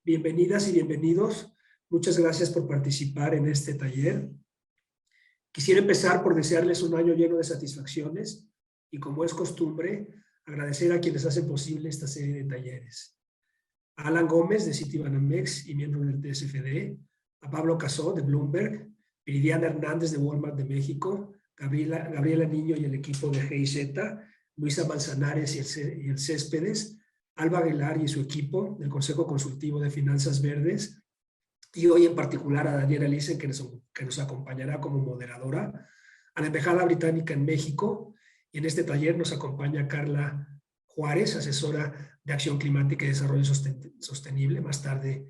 Bienvenidas y bienvenidos. Muchas gracias por participar en este taller. Quisiera empezar por desearles un año lleno de satisfacciones y, como es costumbre, agradecer a quienes hacen posible esta serie de talleres. A Alan Gómez de Citibanamex y miembro del TSFD, a Pablo Casó de Bloomberg, Viridiana Hernández de Walmart de México, Gabriela Niño y el equipo de GIZ, Luisa Manzanares y el Céspedes, Alba Aguilar y su equipo del Consejo Consultivo de Finanzas Verdes, y hoy en particular a Daniela Lissen, que nos acompañará como moderadora, a la Embajada Británica en México, y en este taller nos acompaña Carla Juárez, asesora de Acción Climática y Desarrollo Sostenible. Más tarde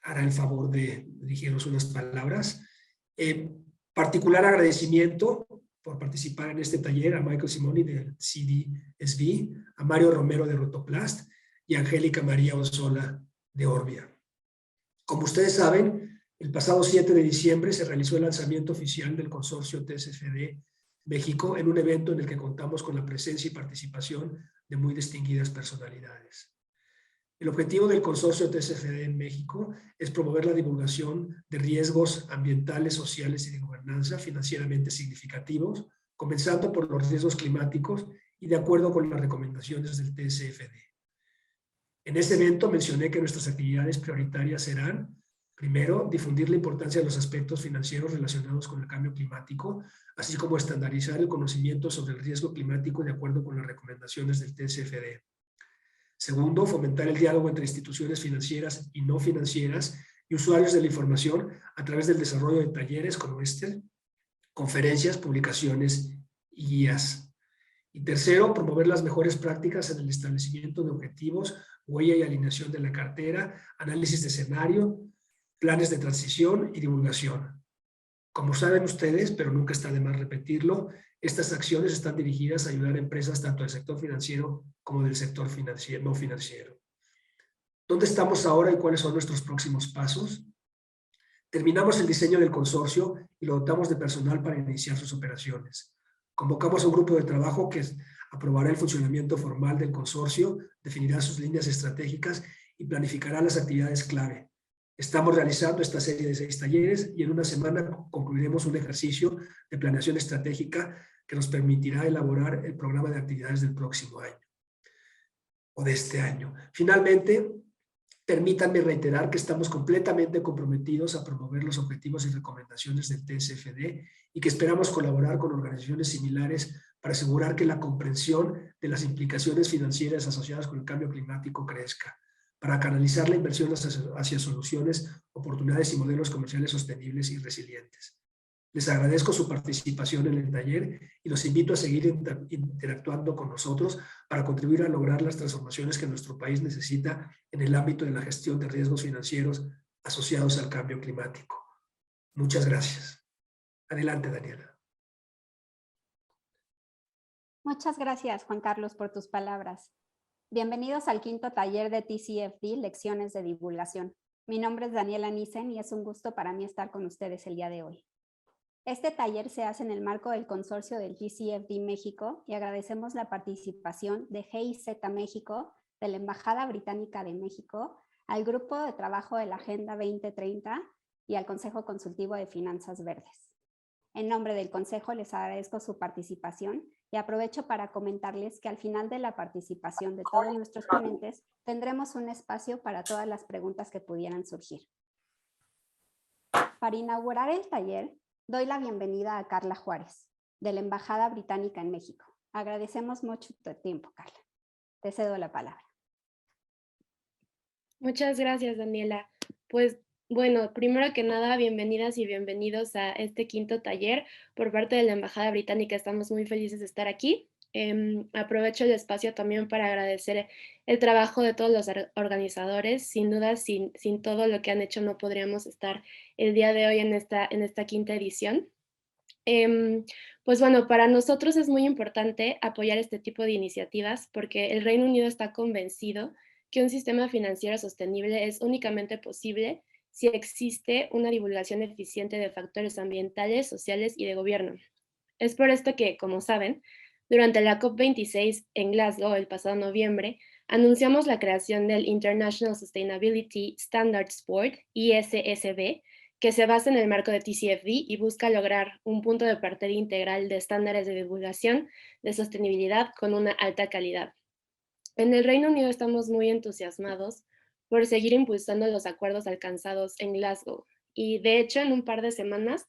hará el favor de dirigirnos unas palabras. Particular agradecimiento por participar en este taller a Michael Simoni del CDSB, a Mario Romero de Rotoplast y a Angélica María Osola de Orbia. Como ustedes saben, el pasado 7 de diciembre se realizó el lanzamiento oficial del consorcio TSFD México en un evento en el que contamos con la presencia y participación de muy distinguidas personalidades. El objetivo del consorcio TSFD en México es promover la divulgación de riesgos ambientales, sociales y de gobernanza financieramente significativos, comenzando por los riesgos climáticos y de acuerdo con las recomendaciones del TSFD. En este evento mencioné que nuestras actividades prioritarias serán, primero, difundir la importancia de los aspectos financieros relacionados con el cambio climático, así como estandarizar el conocimiento sobre el riesgo climático de acuerdo con las recomendaciones del TCFD. Segundo, fomentar el diálogo entre instituciones financieras y no financieras y usuarios de la información a través del desarrollo de talleres como este, conferencias, publicaciones y guías. Y tercero, promover las mejores prácticas en el establecimiento de objetivos, huella y alineación de la cartera, análisis de escenario, planes de transición y divulgación. Como saben ustedes, pero nunca está de más repetirlo, estas acciones están dirigidas a ayudar a empresas tanto del sector financiero como del sector no financiero. ¿Dónde estamos ahora y cuáles son nuestros próximos pasos? Terminamos el diseño del consorcio y lo dotamos de personal para iniciar sus operaciones. Convocamos a un grupo de trabajo que aprobará el funcionamiento formal del consorcio, definirá sus líneas estratégicas y planificará las actividades clave. Estamos realizando esta serie de 6 talleres y en una semana concluiremos un ejercicio de planeación estratégica que nos permitirá elaborar el programa de actividades del próximo año o de este año. Finalmente, permítanme reiterar que estamos completamente comprometidos a promover los objetivos y recomendaciones del TSFD y que esperamos colaborar con organizaciones similares para asegurar que la comprensión de las implicaciones financieras asociadas con el cambio climático crezca, para canalizar la inversión hacia soluciones, oportunidades y modelos comerciales sostenibles y resilientes. Les agradezco su participación en el taller y los invito a seguir interactuando con nosotros para contribuir a lograr las transformaciones que nuestro país necesita en el ámbito de la gestión de riesgos financieros asociados al cambio climático. Muchas gracias. Adelante, Daniela. Muchas gracias, Juan Carlos, por tus palabras. Bienvenidos al 5º taller de TCFD, Lecciones de Divulgación. Mi nombre es Daniela Nissen y es un gusto para mí estar con ustedes el día de hoy. Este taller se hace en el marco del consorcio del TCFD México y agradecemos la participación de GIZ México, de la Embajada Británica de México, al Grupo de Trabajo de la Agenda 2030 y al Consejo Consultivo de Finanzas Verdes. En nombre del Consejo les agradezco su participación y aprovecho para comentarles que al final de la participación de todos nuestros ponentes tendremos un espacio para todas las preguntas que pudieran surgir. Para inaugurar el taller, doy la bienvenida a Carla Juárez, de la Embajada Británica en México. Agradecemos mucho tu tiempo, Carla. Te cedo la palabra. Muchas gracias, Daniela. Pues bueno, primero que nada, bienvenidas y bienvenidos a este 5º taller por parte de la Embajada Británica. Estamos muy felices de estar aquí. Aprovecho el espacio también para agradecer el trabajo de todos los organizadores. Sin duda, sin todo lo que han hecho, no podríamos estar el día de hoy en esta 5ª edición. Pues bueno, para nosotros es muy importante apoyar este tipo de iniciativas porque el Reino Unido está convencido que un sistema financiero sostenible es únicamente posible si existe una divulgación eficiente de factores ambientales, sociales y de gobierno. Es por esto que, como saben, durante la COP26 en Glasgow el pasado noviembre, anunciamos la creación del International Sustainability Standards Board, ISSB, que se basa en el marco de TCFD y busca lograr un punto de partida integral de estándares de divulgación de sostenibilidad con una alta calidad. En el Reino Unido estamos muy entusiasmados por seguir impulsando los acuerdos alcanzados en Glasgow. Y de hecho, en un par de semanas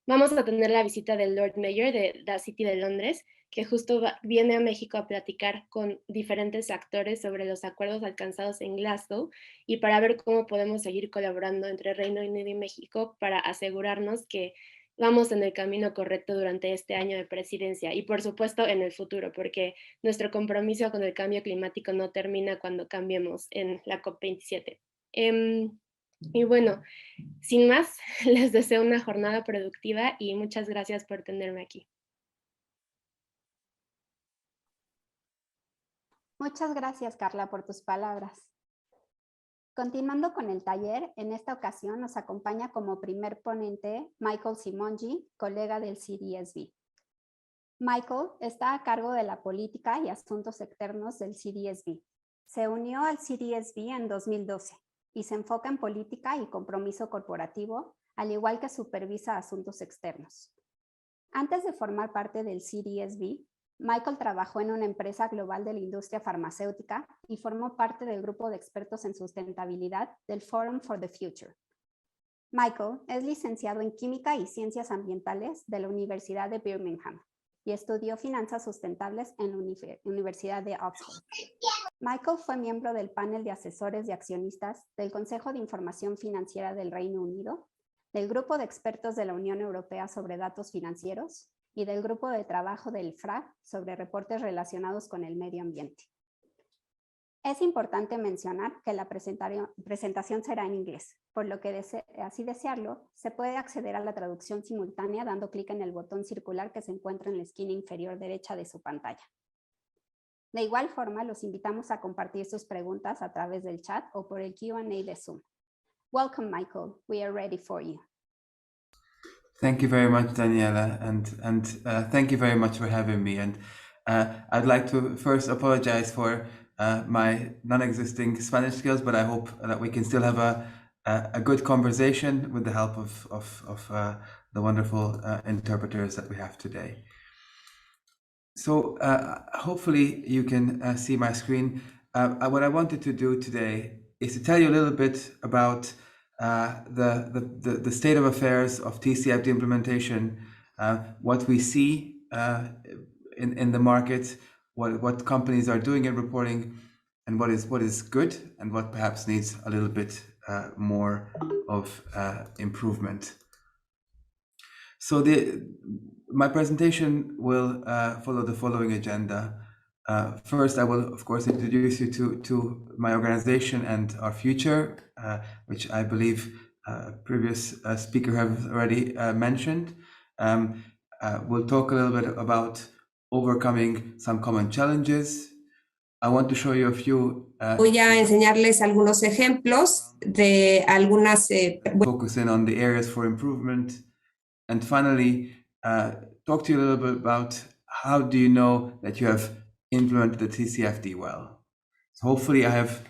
vamos a tener la visita del Lord Mayor de la City de Londres, que justo viene a México a platicar con diferentes actores sobre los acuerdos alcanzados en Glasgow y para ver cómo podemos seguir colaborando entre Reino Unido y México para asegurarnos que vamos en el camino correcto durante este año de presidencia y por supuesto en el futuro, porque nuestro compromiso con el cambio climático no termina cuando cambiemos en la COP27. Y bueno, sin más, les deseo una jornada productiva y muchas gracias por tenerme aquí. Muchas gracias, Carla, por tus palabras. Continuando con el taller, en esta ocasión nos acompaña como primer ponente Michael Simonji, colega del CDSB. Michael está a cargo de la política y asuntos externos del CDSB. Se unió al CDSB en 2012 y se enfoca en política y compromiso corporativo, al igual que supervisa asuntos externos. Antes de formar parte del CDSB, Michael trabajó en una empresa global de la industria farmacéutica y formó parte del grupo de expertos en sustentabilidad del Forum for the Future. Michael es licenciado en Química y Ciencias Ambientales de la Universidad de Birmingham y estudió finanzas sustentables en la Universidad de Oxford. Michael fue miembro del panel de asesores de accionistas del Consejo de Información Financiera del Reino Unido, del Grupo de Expertos de la Unión Europea sobre Datos Financieros y del Grupo de Trabajo del FRA sobre reportes relacionados con el medio ambiente. Es importante mencionar que la presentación será en inglés, por lo que así desearlo, se puede acceder a la traducción simultánea dando clic en el botón circular que se encuentra en la esquina inferior derecha de su pantalla. De igual forma, los invitamos a compartir sus preguntas a través del chat o por el Q&A de Zoom. Welcome, Michael. We are ready for you. Thank you very much, Daniela, and thank you very much for having me. And I'd like to first apologize for my non-existing Spanish skills, but I hope that we can still have a good conversation with the help of the wonderful interpreters that we have today. So hopefully you can see my screen. What I wanted to do today is to tell you a little bit about the state of affairs of TCFD implementation, what we see in the market, what companies are doing in reporting, and what is good and what perhaps needs a little bit more of improvement. So my presentation will follow the following agenda. First, I will, of course, introduce you to my organization and our future, which I believe previous speaker have already mentioned. We'll talk a little bit about overcoming some common challenges. I want to show you a few. Voy a enseñarles algunos ejemplos de algunas. Focusing on the areas for improvement, and finally, talk to you a little bit about how do you know that you have implemented the TCFD well. So hopefully I have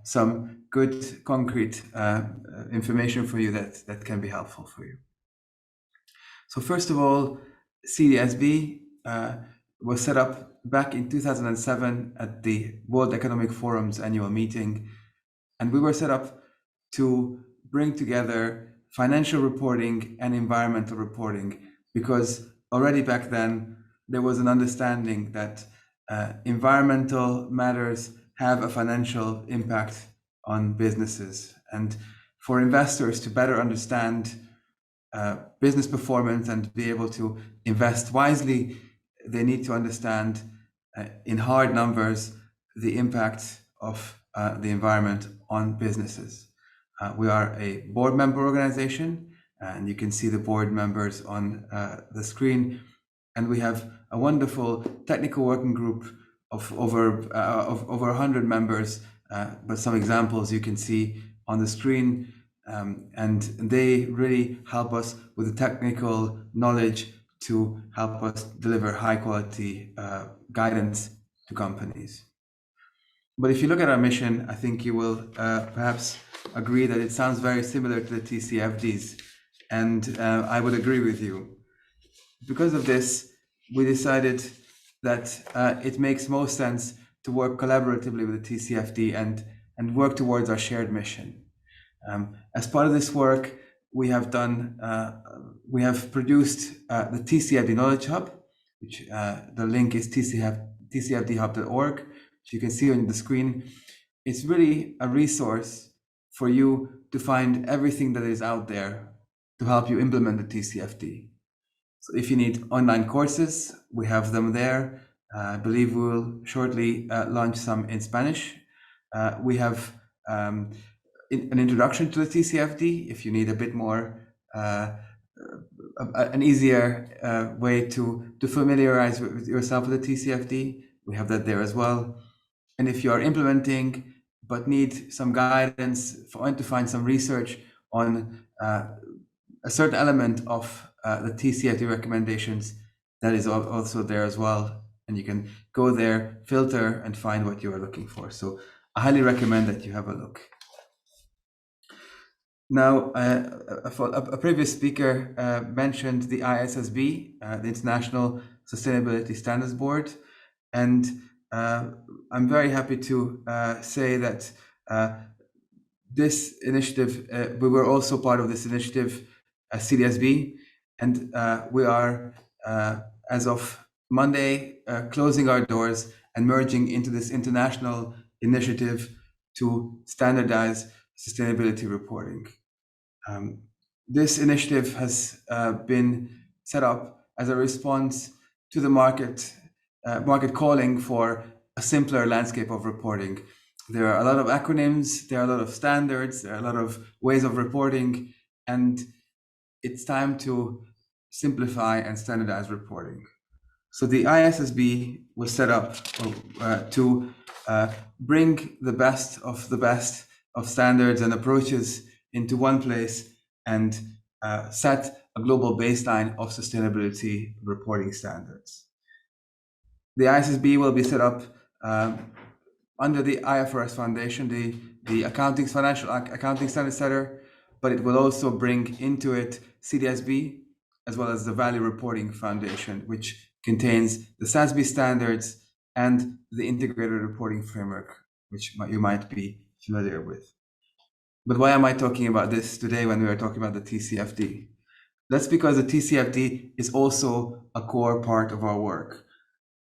some good concrete information for you that can be helpful for you. So first of all, CDSB was set up back in 2007 at the World Economic Forum's annual meeting. And we were set up to bring together financial reporting and environmental reporting, because already back then there was an understanding that environmental matters have a financial impact on businesses. And for investors to better understand business performance and be able to invest wisely, they need to understand in hard numbers the impact of the environment on businesses. We are a board member organization, and you can see the board members on the screen. And we have a wonderful technical working group of over 100 members, but some examples you can see on the screen. And they really help us with the technical knowledge to help us deliver high quality guidance to companies. But if you look at our mission, I think you will perhaps agree that it sounds very similar to the TCFDs. And I would agree with you. Because of this, we decided that it makes most sense to work collaboratively with the TCFD and work towards our shared mission. As part of this work, we have produced the TCFD Knowledge Hub, which the link is tcfdhub.org, which you can see on the screen. It's really a resource for you to find everything that is out there to help you implement the TCFD. So if you need online courses, we have them there. I believe we will shortly launch some in Spanish. We have an introduction to the TCFD if you need a bit more, an easier way to familiarize yourself with the TCFD. We have that there as well. And if you are implementing but need some guidance, want to find some research on a certain element of the TCFD recommendations, that is also there as well. And you can go there, filter, and find what you are looking for. So I highly recommend that you have a look. Now, a previous speaker mentioned the ISSB, the International Sustainability Standards Board. And I'm very happy to say that this initiative, we were also part of this initiative, CDSB, and we are, as of Monday, closing our doors and merging into this international initiative to standardize sustainability reporting. This initiative has been set up as a response to the market calling for a simpler landscape of reporting. There are a lot of acronyms, there are a lot of standards, there are a lot of ways of reporting, and it's time to simplify and standardize reporting. So the ISSB was set up to bring the best of standards and approaches into one place and set a global baseline of sustainability reporting standards. The ISSB will be set up under the IFRS Foundation, the Financial Accounting Standard Setter, but it will also bring into it CDSB, as well as the Value Reporting Foundation, which contains the SASB standards and the Integrated Reporting Framework, which you might be familiar with. But why am I talking about this today when we are talking about the TCFD? That's because the TCFD is also a core part of our work.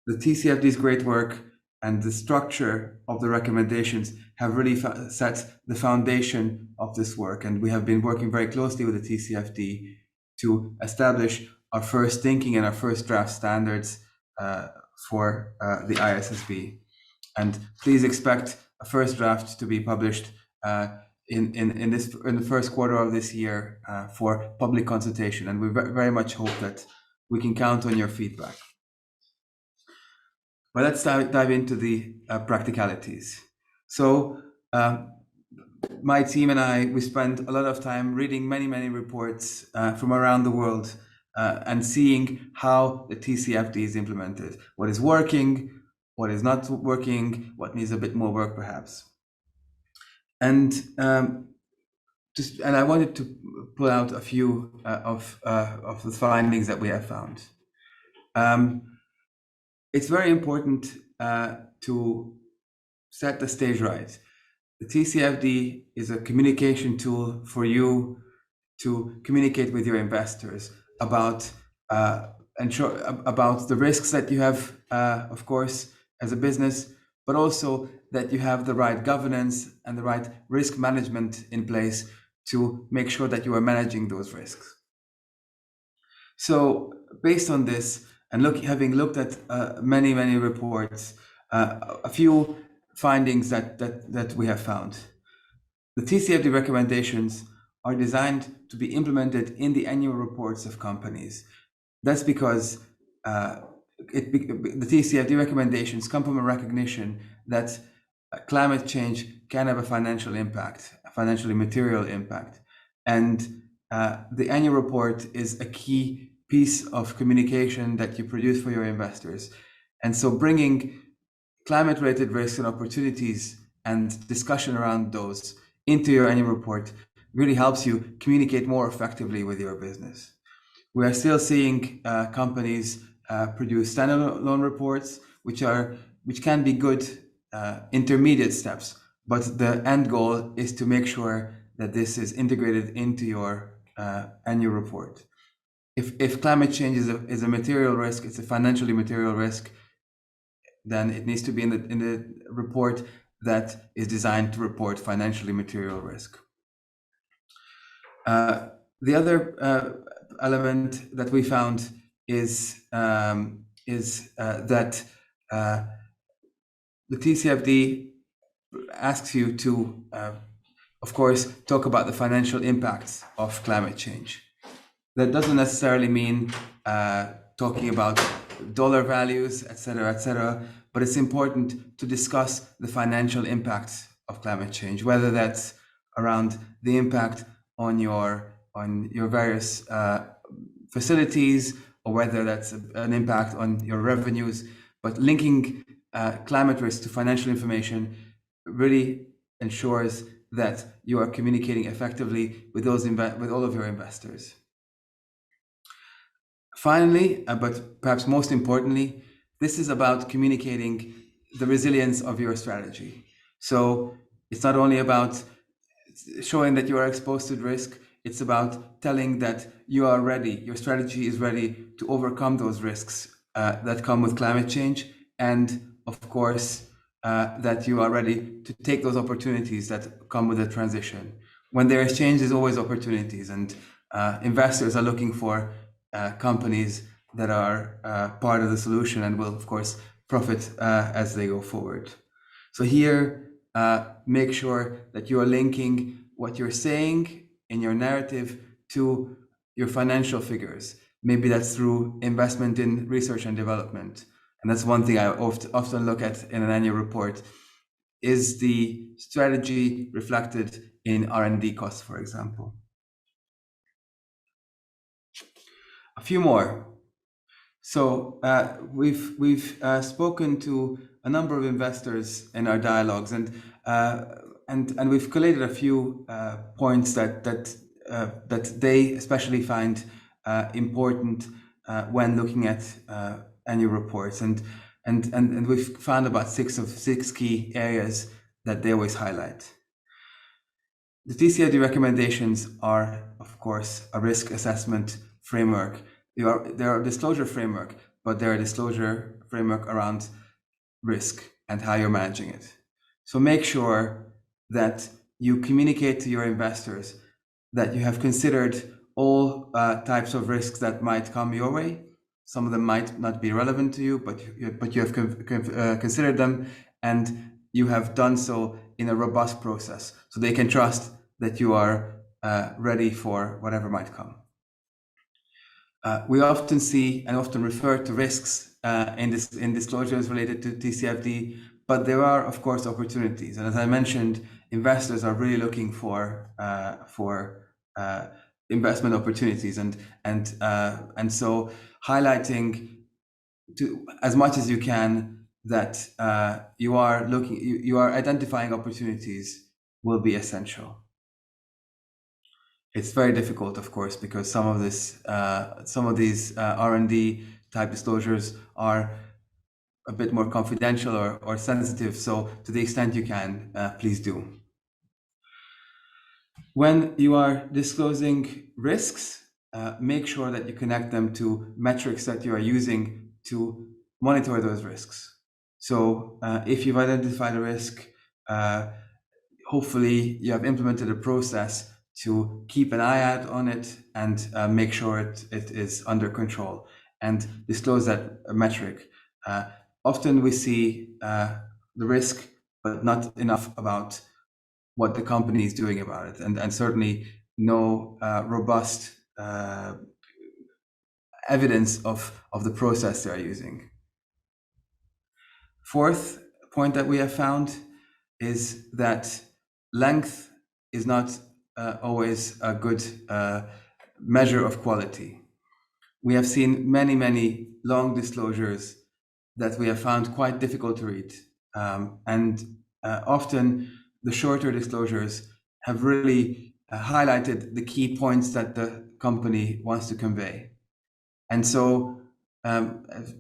The TCFD's great work and the structure of the recommendations have really set the foundation of this work. And we have been working very closely with the TCFD to establish our first thinking and our first draft standards for the ISSB. And please expect a first draft to be published in the first quarter of this year for public consultation. And we very much hope that we can count on your feedback. But let's dive into the practicalities. So my team and I, we spend a lot of time reading many reports from around the world and seeing how the TCFD is implemented, what is working, what is not working, what needs a bit more work perhaps. And I wanted to pull out a few of the findings that we have found. It's very important to set the stage right. The TCFD is a communication tool for you to communicate with your investors about about the risks that you have, of course, as a business, but also that you have the right governance and the right risk management in place to make sure that you are managing those risks. So based on this, and having looked at many reports, a few findings that we have found. The TCFD recommendations are designed to be implemented in the annual reports of companies. That's because the TCFD recommendations come from a recognition that climate change can have a financial impact, a financially material impact. And the annual report is a key piece of communication that you produce for your investors. And so bringing climate-related risks and opportunities and discussion around those into your annual report really helps you communicate more effectively with your business. We are still seeing companies produce standalone reports, which can be good intermediate steps, but the end goal is to make sure that this is integrated into your annual report. If climate change is a material risk, it's a financially material risk, then it needs to be in the report that is designed to report financially material risk. The other element that we found is that the TCFD asks you to, of course, talk about the financial impacts of climate change. That doesn't necessarily mean talking about dollar values, etc., but it's important to discuss the financial impacts of climate change, whether that's around the impact on your various facilities, or whether that's an impact on your revenues. But linking climate risk to financial information really ensures that you are communicating effectively with all of your investors. Finally, but perhaps most importantly, this is about communicating the resilience of your strategy. So it's not only about showing that you are exposed to risk, it's about telling that you are ready, your strategy is ready to overcome those risks that come with climate change, and of course, that you are ready to take those opportunities that come with the transition. When there is change, there's always opportunities, and investors are looking for companies that are part of the solution and will, of course, profit as they go forward. So here, make sure that you are linking what you're saying in your narrative to your financial figures. Maybe that's through investment in research and development. And that's one thing I often look at in an annual report. Is the strategy reflected in R&D costs, for example? A few more. So we've spoken to a number of investors in our dialogues, and we've collated a few points that they especially find important when looking at annual reports, and we've found about six key areas that they always highlight. The TCFD recommendations are, of course, a risk assessment framework. They're a disclosure framework, but they're a disclosure framework around risk and how you're managing it. So make sure that you communicate to your investors that you have considered all types of risks that might come your way. Some of them might not be relevant to you, but you have considered them, and you have done so in a robust process, so they can trust that you are ready for whatever might come. We often see and often refer to risks in disclosures related to TCFD, but there are, of course, opportunities. And as I mentioned, investors are really looking for investment opportunities, and so highlighting to as much as you can that you are identifying opportunities will be essential. It's very difficult, of course, because some of these R&D type disclosures are a bit more confidential or sensitive. So to the extent you can, please do. When you are disclosing risks, make sure that you connect them to metrics that you are using to monitor those risks. So if you've identified a risk, hopefully you have implemented a process to keep an eye out on it and make sure it is under control and disclose that metric. Often we see the risk, but not enough about what the company is doing about it, and certainly no robust evidence of the process they are using. Fourth point that we have found is that length is not always a good measure of quality. We have seen many long disclosures that we have found quite difficult to read. Often the shorter disclosures have really highlighted the key points that the company wants to convey. And so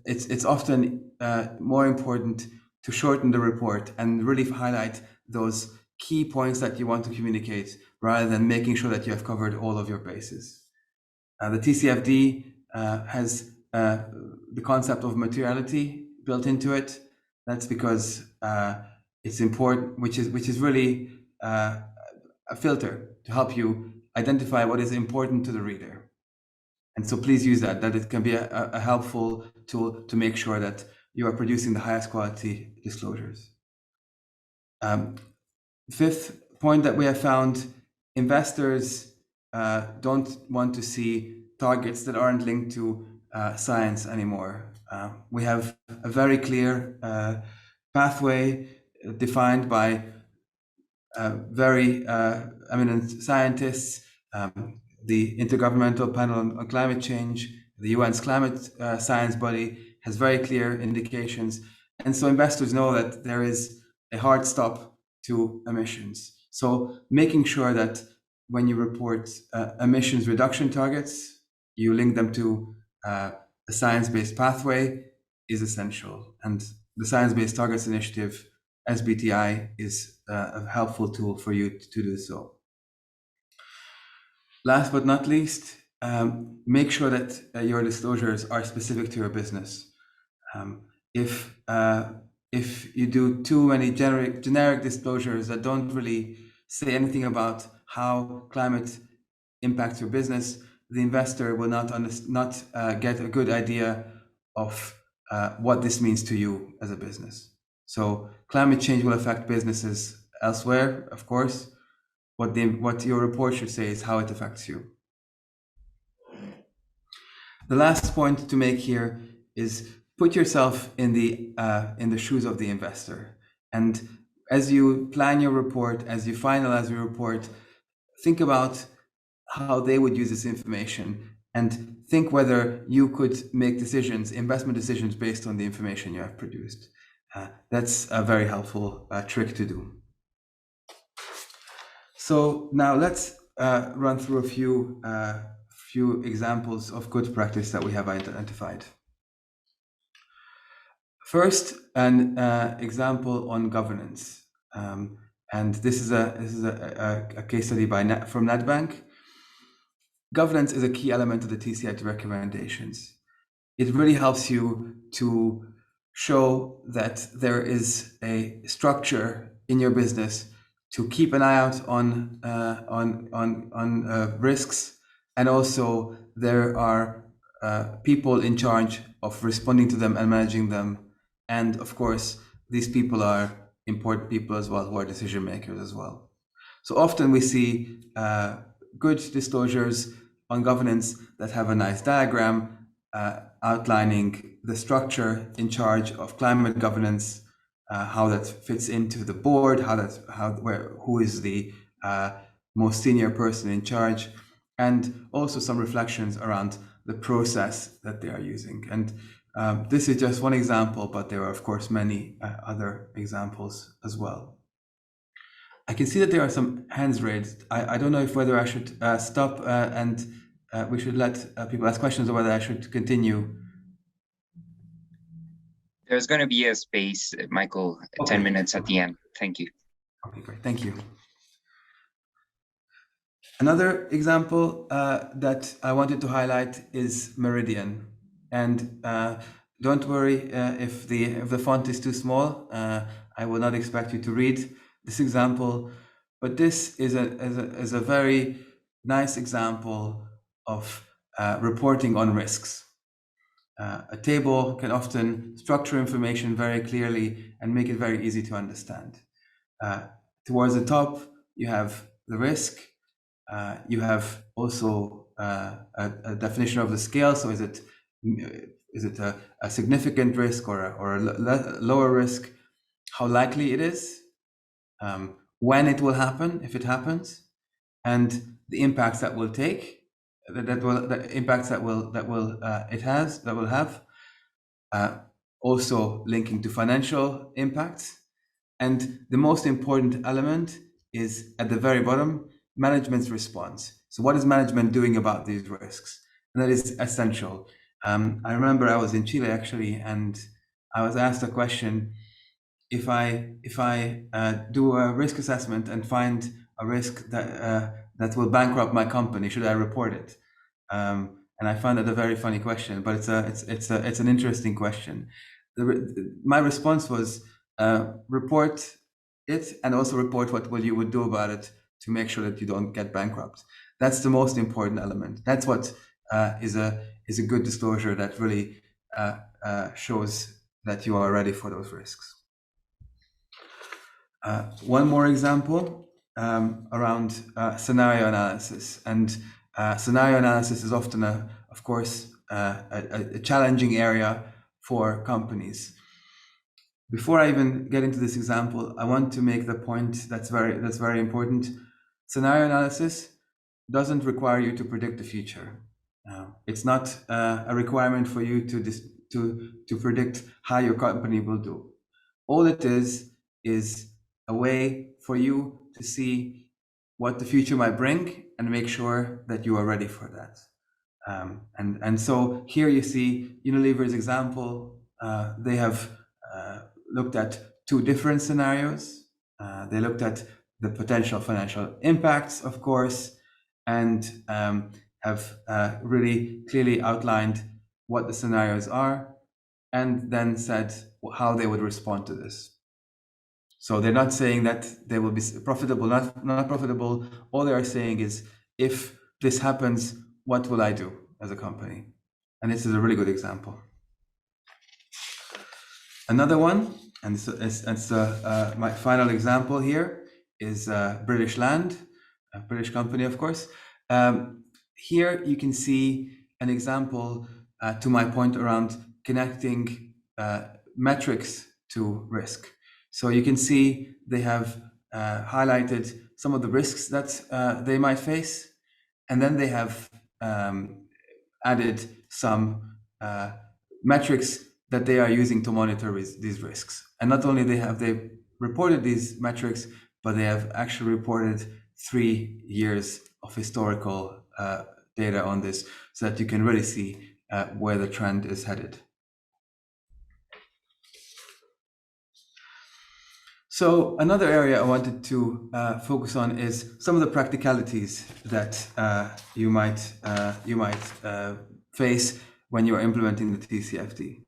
it's often more important to shorten the report and really highlight those key points that you want to communicate rather than making sure that you have covered all of your bases. The TCFD has the concept of materiality built into it. That's because it's important, which is really a filter to help you identify what is important to the reader. And so please use that it can be a helpful tool to make sure that you are producing the highest quality disclosures. Fifth point that we have found, investors don't want to see targets that aren't linked to science anymore. We have a very clear pathway defined by very eminent scientists, the Intergovernmental Panel on Climate Change, the UN's climate science body has very clear indications. And so investors know that there is a hard stop to emissions. So making sure that when you report emissions reduction targets, you link them to a science-based pathway is essential. And the Science Based Targets Initiative, SBTI, is a helpful tool for you to do so. Last but not least, make sure that your disclosures are specific to your business. If you do too many generic disclosures that don't really say anything about how climate impacts your business, the investor will not get a good idea of what this means to you as a business. So climate change will affect businesses elsewhere, of course. What your report should say is how it affects you. The last point to make here is put yourself in the shoes of the investor. And as you plan your report, as you finalize your report, think about how they would use this information and think whether you could make decisions, investment decisions, based on the information you have produced. That's a very helpful trick to do. So now let's run through a few examples of good practice that we have identified. First, an example on governance, and this is a case study from NatBank. Governance is a key element of the TCFD recommendations. It really helps you to show that there is a structure in your business to keep an eye out on risks, and also there are people in charge of responding to them and managing them. And of course, these people are important people as well, who are decision makers as well. So often we see good disclosures on governance that have a nice diagram outlining the structure in charge of climate governance, how that fits into the board, who is the most senior person in charge, and also some reflections around the process that they are using. And this is just one example, but there are of course many other examples as well. I can see that there are some hands raised. I don't know whether I should stop and we should let people ask questions, or whether I should continue. There's going to be a space, Michael, okay. 10 minutes at the end. Thank you. Okay, great. Thank you. Another example that I wanted to highlight is Meridian. And don't worry if the font is too small. I will not expect you to read this example, but this is a very nice example of reporting on risks. A table can often structure information very clearly and make it very easy to understand. Towards the top, you have the risk. You have also a definition of the scale. So is it a significant risk or a lower risk? How likely it is? When it will happen, if it happens, and the impacts that will take. The impacts that will have, also linking to financial impacts, And the most important element is at the very bottom, management's response. So what is management doing about these risks? And that is essential. I remember I was in Chile actually, and I was asked a question: if I do a risk assessment and find a risk that will bankrupt my company, should I report it? And I found that a very funny question, but it's an interesting question. My response was report it, and also report what you would do about it to make sure that you don't get bankrupt. That's the most important element. That's what is a good disclosure that really shows that you are ready for those risks. One more example around scenario analysis. And scenario analysis is often, of course, a challenging area for companies. Before I even get into this example, I want to make the point that's very important. Scenario analysis doesn't require you to predict the future. It's not a requirement for you to predict how your company will do. All it is a way for you to see what the future might bring and make sure that you are ready for that. And so here you see Unilever's example. They have looked at two different scenarios. They looked at the potential financial impacts, of course, and have really clearly outlined what the scenarios are, and then said how they would respond to this. So they're not saying that they will be profitable, not profitable. All they are saying is, if this happens, what will I do as a company? And this is a really good example. Another one, and it's my final example here, is British Land, a British company, of course. Here you can see an example to my point around connecting metrics to risk. So you can see they have highlighted some of the risks that they might face, and then they have added some metrics that they are using to monitor these risks. And not only have they reported these metrics, but they have actually reported 3 years of historical data on this, so that you can really see where the trend is headed. So another area I wanted to focus on is some of the practicalities that you might face when you are implementing the TCFD.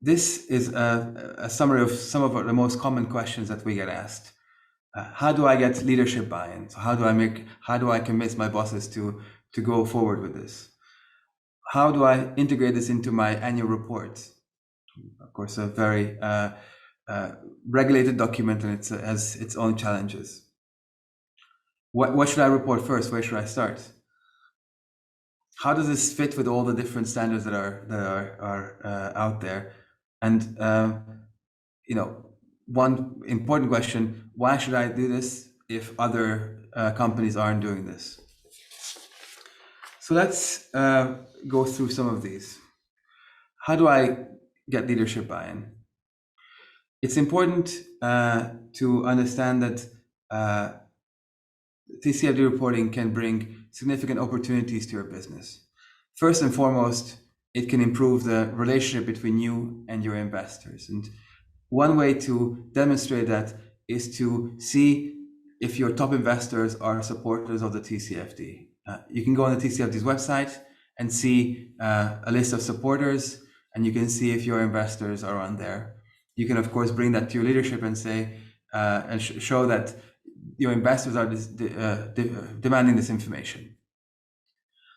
This is a summary of some of the most common questions that we get asked. How do I get leadership buy-in? So how do I convince my bosses to go forward with this? How do I integrate this into my annual report? Of course, a very regulated document, and it has its own challenges. What should I report first? Where should I start? How does this fit with all the different standards that are out there? And one important question: why should I do this if other companies aren't doing this? So let's go through some of these. How do I get leadership buy-in? It's important to understand that TCFD reporting can bring significant opportunities to your business. First and foremost, it can improve the relationship between you and your investors. And one way to demonstrate that is to see if your top investors are supporters of the TCFD. You can go on the TCFD's website and see a list of supporters, and you can see if your investors are on there. You can, of course, bring that to your leadership and say, and show that your investors are demanding this information.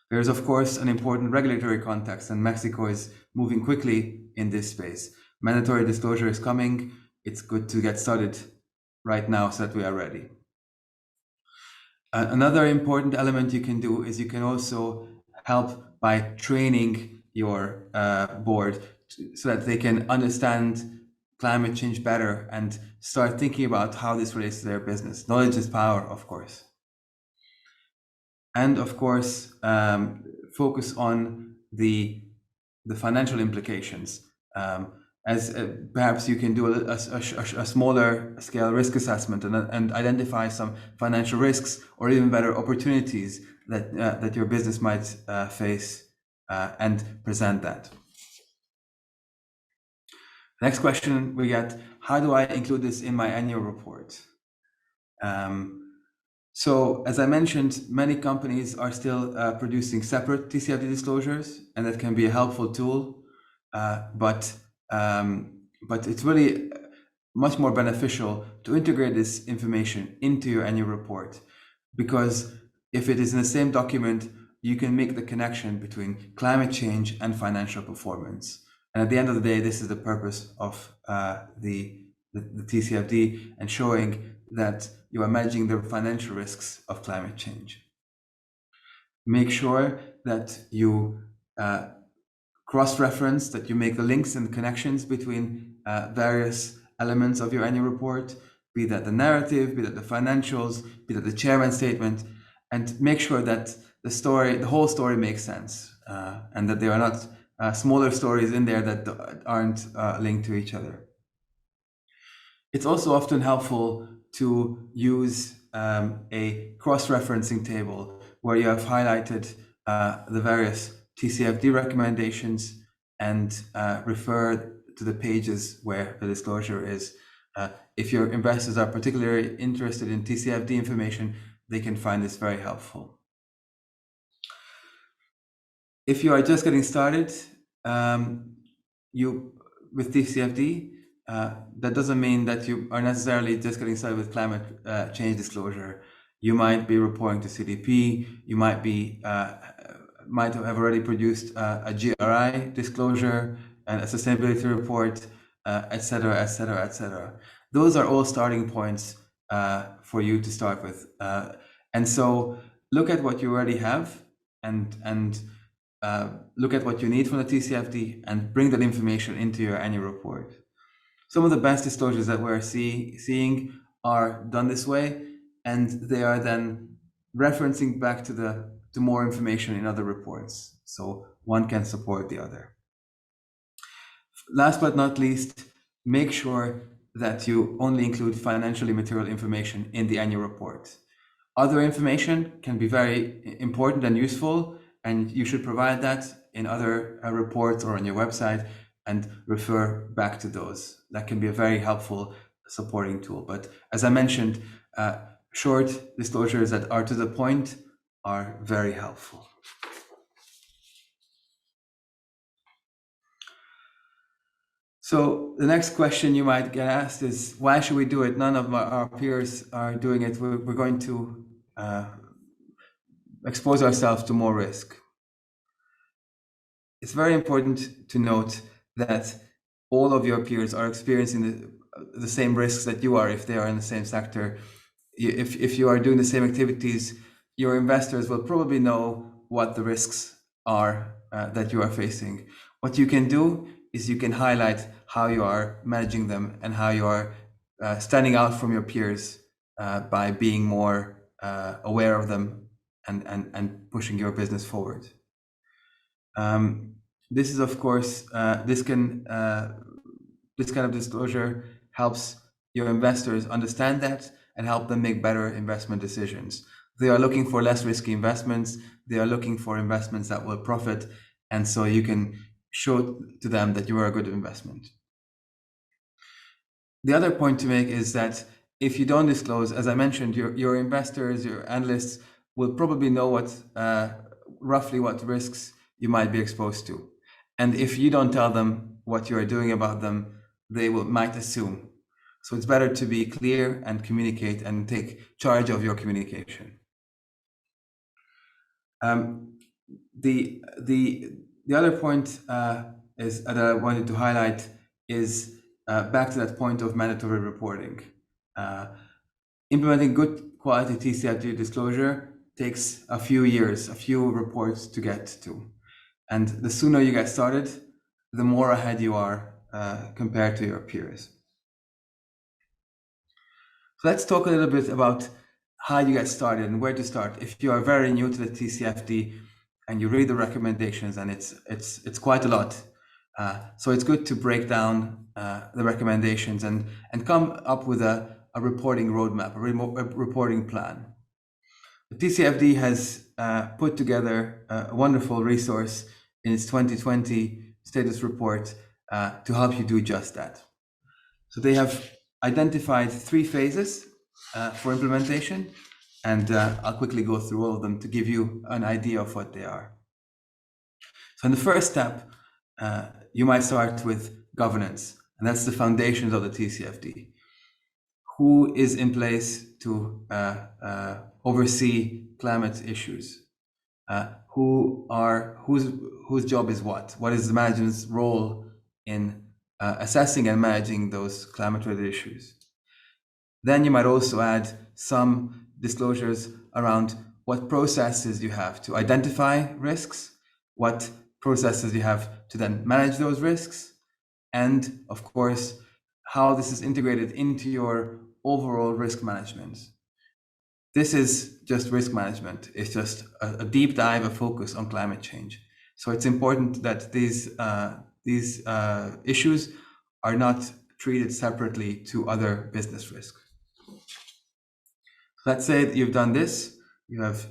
There's, of course, an important regulatory context, and Mexico is moving quickly in this space. Mandatory disclosure is coming. It's good to get started right now so that we are ready. Another important element you can do is you can also help by training your board so that they can understand climate change better and start thinking about how this relates to their business. Knowledge is power, of course. And of course, focus on the financial implications. as perhaps you can do a smaller scale risk assessment and identify some financial risks or even better opportunities that your business might face and present that. Next question we get: how do I include this in my annual report? So as I mentioned, many companies are still producing separate TCFD disclosures, and that can be a helpful tool, but it's really much more beneficial to integrate this information into your annual report, because if it is in the same document, you can make the connection between climate change and financial performance. And at the end of the day, this is the purpose of the TCFD, and showing that you are managing the financial risks of climate change. Make sure that you cross-reference, that you make the links and connections between various elements of your annual report, be that the narrative, be that the financials, be that the chairman's statement, and make sure that the whole story makes sense, and that there are not smaller stories in there that aren't linked to each other. It's also often helpful to use a cross-referencing table where you have highlighted the various TCFD recommendations and refer to the pages where the disclosure is. If your investors are particularly interested in TCFD information, they can find this very helpful. If you are just getting started with TCFD, that doesn't mean that you are necessarily just getting started with climate change disclosure. You might be reporting to CDP. You might have already produced a GRI disclosure and a sustainability report, etc., etc., etc. Those are all starting points for you to start with. And so look at what you already have and look at what you need from the TCFD and bring that information into your annual report. Some of the best disclosures that we're seeing are done this way, and they are then referencing back to more information in other reports. So one can support the other. Last but not least, make sure that you only include financially material information in the annual report. Other information can be very important and useful, and you should provide that in other reports or on your website and refer back to those. That can be a very helpful supporting tool. But as I mentioned, short disclosures that are to the point are very helpful. So the next question you might get asked is, why should we do it? None of our peers are doing it. We're going to expose ourselves to more risk. It's very important to note that all of your peers are experiencing the same risks that you are if they are in the same sector. If you are doing the same activities, your investors will probably know what the risks are that you are facing. What you can do is you can highlight how you are managing them and how you are standing out from your peers by being more aware of them and pushing your business forward. This is, of course, this kind of disclosure helps your investors understand that and help them make better investment decisions. They are looking for less risky investments. They are looking for investments that will profit. And so you can show to them that you are a good investment. The other point to make is that if you don't disclose, as I mentioned, your investors, your analysts will probably know roughly what risks you might be exposed to. And if you don't tell them what you are doing about them, they might assume. So it's better to be clear and communicate and take charge of your communication. The other point is that I wanted to highlight is back to that point of mandatory reporting. Implementing good quality TCFD disclosure takes a few years, a few reports to get to. And the sooner you get started, the more ahead you are compared to your peers. So let's talk a little bit about how you get started and where to start. If you are very new to the TCFD and you read the recommendations, and it's quite a lot, So it's good to break down the recommendations and come up with a reporting roadmap, a reporting plan. The TCFD has put together a wonderful resource in its 2020 status report to help you do just that. So they have identified 3 phases for implementation, and I'll quickly go through all of them to give you an idea of what they are. So in the first step, you might start with governance, and that's the foundations of the TCFD. Who is in place to oversee climate issues? Whose job is what? What is the management's role in assessing and managing those climate-related issues? Then you might also add some disclosures around what processes you have to identify risks, what processes you have to then manage those risks, and of course, how this is integrated into your overall risk management. This is just risk management. It's just a deep dive, a focus on climate change. So it's important that these issues are not treated separately to other business risks. Let's say that you've done this, you have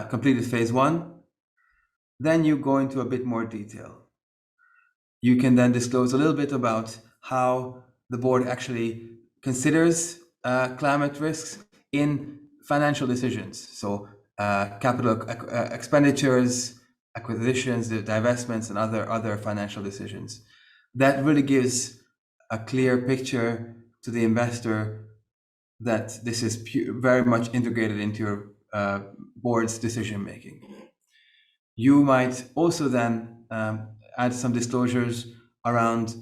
completed phase 1, then you go into a bit more detail. You can then disclose a little bit about how the board actually considers climate risks in financial decisions. So capital expenditures, acquisitions, the divestments, and other financial decisions. That really gives a clear picture to the investor that this is very much integrated into your board's decision making. You might also then add some disclosures around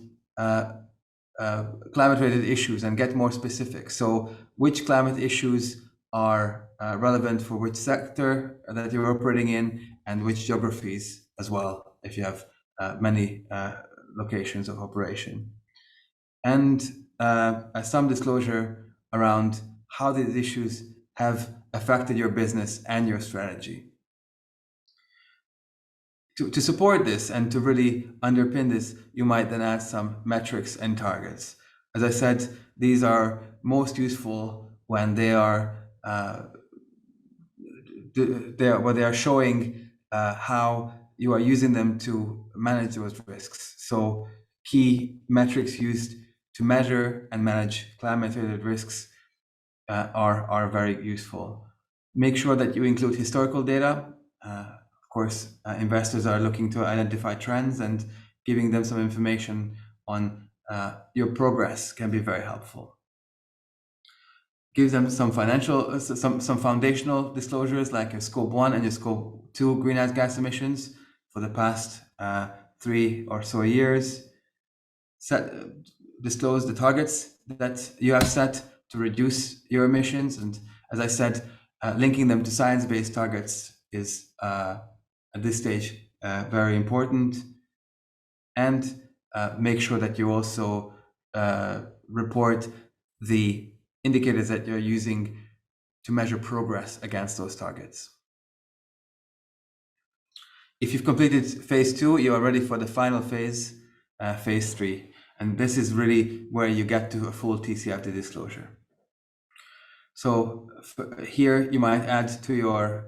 climate-related issues and get more specific. So which climate issues are relevant for which sector that you're operating in, and which geographies as well, if you have many locations of operation. And some disclosure around how these issues have affected your business and your strategy. To support this and to really underpin this, you might then add some metrics and targets. As I said, these are most useful when they are showing how you are using them to manage those risks. So key metrics used to measure and manage climate-related risks are very useful. Make sure that you include historical data. Of course, investors are looking to identify trends, and giving them some information on your progress can be very helpful. Give them some financial, some foundational disclosures like your Scope 1 and your Scope 2 greenhouse gas emissions for the past 3 or so years. Disclose the targets that you have set to reduce your emissions, and as I said, linking them to science-based targets is at this stage very important. And make sure that you also report the indicators that you're using to measure progress against those targets. If you've completed phase 2, you are ready for the final phase, phase 3. And this is really where you get to a full TCFD disclosure. So here you might add to your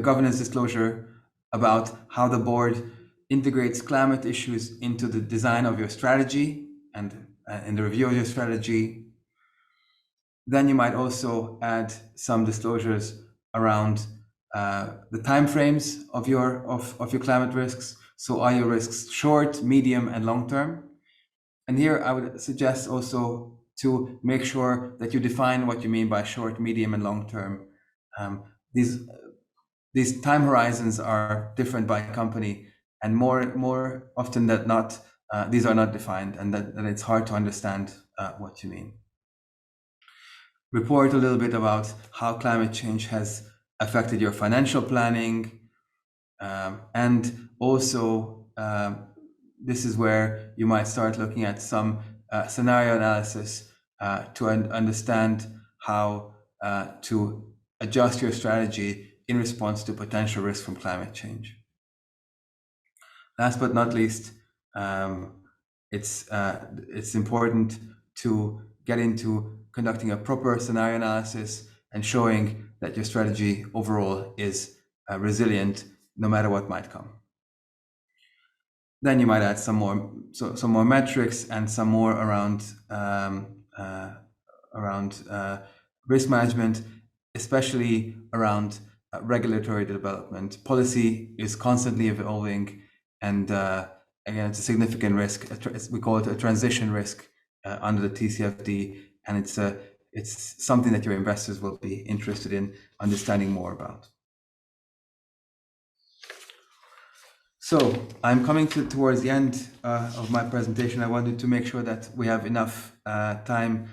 governance disclosure about how the board integrates climate issues into the design of your strategy and in the review of your strategy. Then you might also add some disclosures around the timeframes of your climate risks. So are your risks short, medium, and long term? And here I would suggest also to make sure that you define what you mean by short, medium, and long term. These time horizons are different by company, and more often than not, these are not defined, and that it's hard to understand what you mean. Report a little bit about how climate change has affected your financial planning, and also this is where you might start looking at some scenario analysis to understand how to adjust your strategy in response to potential risk from climate change. Last but not least, It's important to get into conducting a proper scenario analysis and showing that your strategy overall is resilient no matter what might come. Then you might add some more metrics and some more around risk management, especially around regulatory development. Policy is constantly evolving, and again, it's a significant risk. We call it a transition risk under the TCFD, and it's something that your investors will be interested in understanding more about. So I'm coming towards the end of my presentation. I wanted to make sure that we have enough time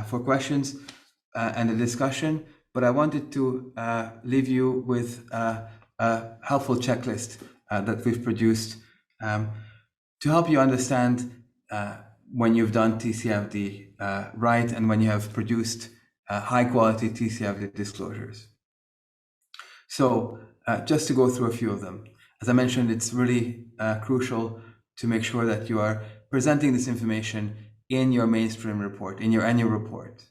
for questions and a discussion, but I wanted to leave you with a helpful checklist that we've produced to help you understand when you've done TCFD right and when you have produced high quality TCFD disclosures. So just to go through a few of them. As I mentioned, it's really crucial to make sure that you are presenting this information in your mainstream report, in your annual report.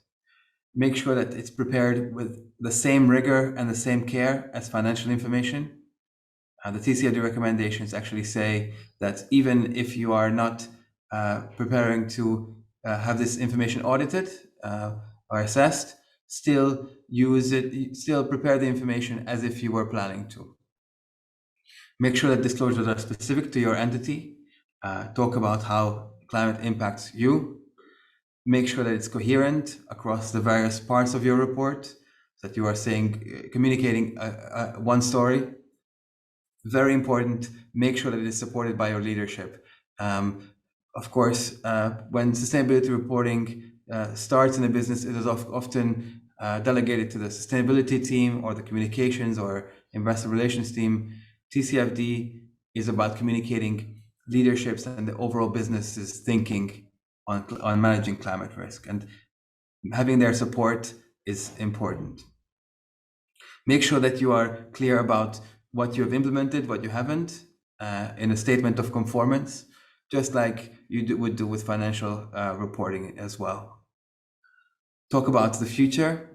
Make sure that it's prepared with the same rigor and the same care as financial information. The TCFD recommendations actually say that even if you are not preparing to have this information audited or assessed, still prepare the information as if you were planning to. Make sure that disclosures are specific to your entity. Talk about how climate impacts you. Make sure that it's coherent across the various parts of your report, that you are communicating one story. Very important, make sure that it is supported by your leadership. Of course, when sustainability reporting starts in a business, it is often delegated to the sustainability team or the communications or investor relations team. TCFD is about communicating leadership's and the overall business's thinking on managing climate risk, and having their support is important. Make sure that you are clear about what you have implemented, what you haven't, in a statement of conformance, just like you would do with financial reporting as well. Talk about the future.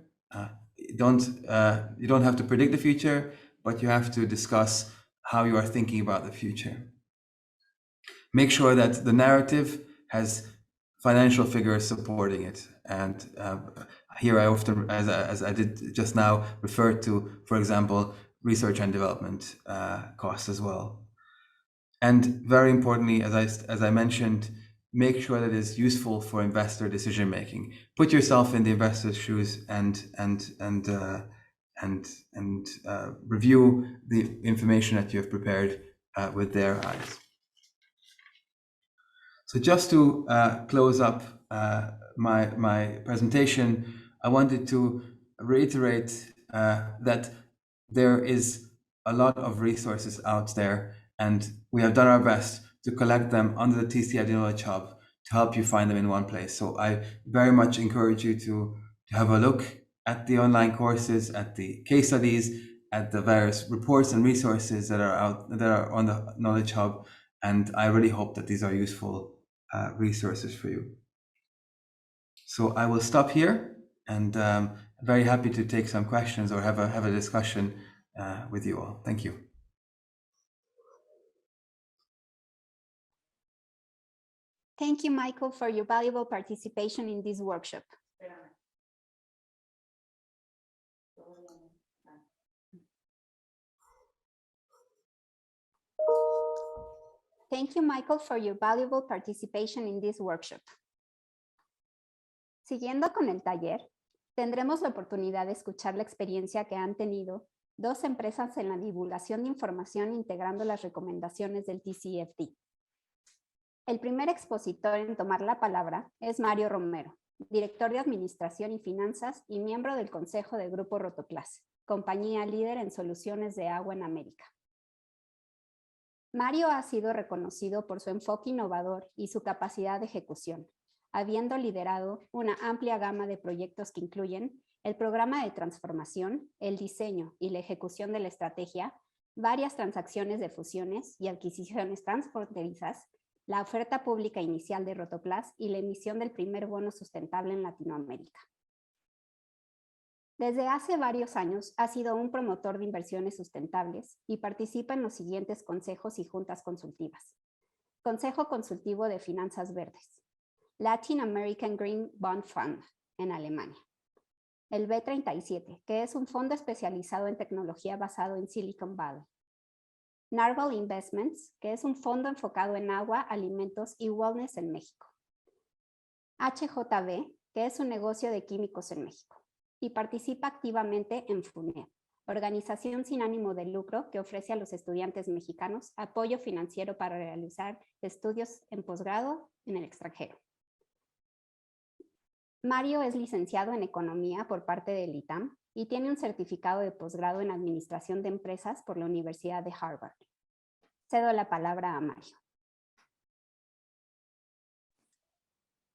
You don't have to predict the future, but you have to discuss how you are thinking about the future. Make sure that the narrative has financial figures supporting it. And here I often, as I did just now, refer to, for example, research and development costs as well. And very importantly, as I mentioned, make sure that it's useful for investor decision making. Put yourself in the investor's shoes and review the information that you have prepared with their eyes. So just to close up my presentation, I wanted to reiterate that there is a lot of resources out there, and we have done our best to collect them under the TCFD Knowledge Hub to help you find them in one place. So I very much encourage you to have a look at the online courses, at the case studies, at the various reports and resources that are on the Knowledge Hub, and I really hope that these are useful resources for you. So I will stop here, and very happy to take some questions or have a discussion with you all. Thank you. Thank you, Michael, for your valuable participation in this workshop. Thank you, Michael, for your valuable participation in this workshop. Siguiendo con el taller, tendremos la oportunidad de escuchar la experiencia que han tenido dos empresas en la divulgación de información integrando las recomendaciones del TCFD. El primer expositor en tomar la palabra es Mario Romero, director de Administración y Finanzas y miembro del Consejo del Grupo Rotoplas, compañía líder en soluciones de agua en América. Mario ha sido reconocido por su enfoque innovador y su capacidad de ejecución, habiendo liderado una amplia gama de proyectos que incluyen el programa de transformación, el diseño y la ejecución de la estrategia, varias transacciones de fusiones y adquisiciones transfronterizas, la oferta pública inicial de Rotoplas y la emisión del primer bono sustentable en Latinoamérica. Desde hace varios años ha sido un promotor de inversiones sustentables y participa en los siguientes consejos y juntas consultivas. Consejo Consultivo de Finanzas Verdes, Latin American Green Bond Fund en Alemania, el B37, que es un fondo especializado en tecnología basado en Silicon Valley, Narwhal Investments, que es un fondo enfocado en agua, alimentos y wellness en México, HJB, que es un negocio de químicos en México, y participa activamente en FUNED, organización sin ánimo de lucro que ofrece a los estudiantes mexicanos apoyo financiero para realizar estudios en posgrado en el extranjero. Mario es licenciado en Economía por parte del ITAM y tiene un certificado de posgrado en Administración de Empresas por la Universidad de Harvard. Cedo la palabra a Mario.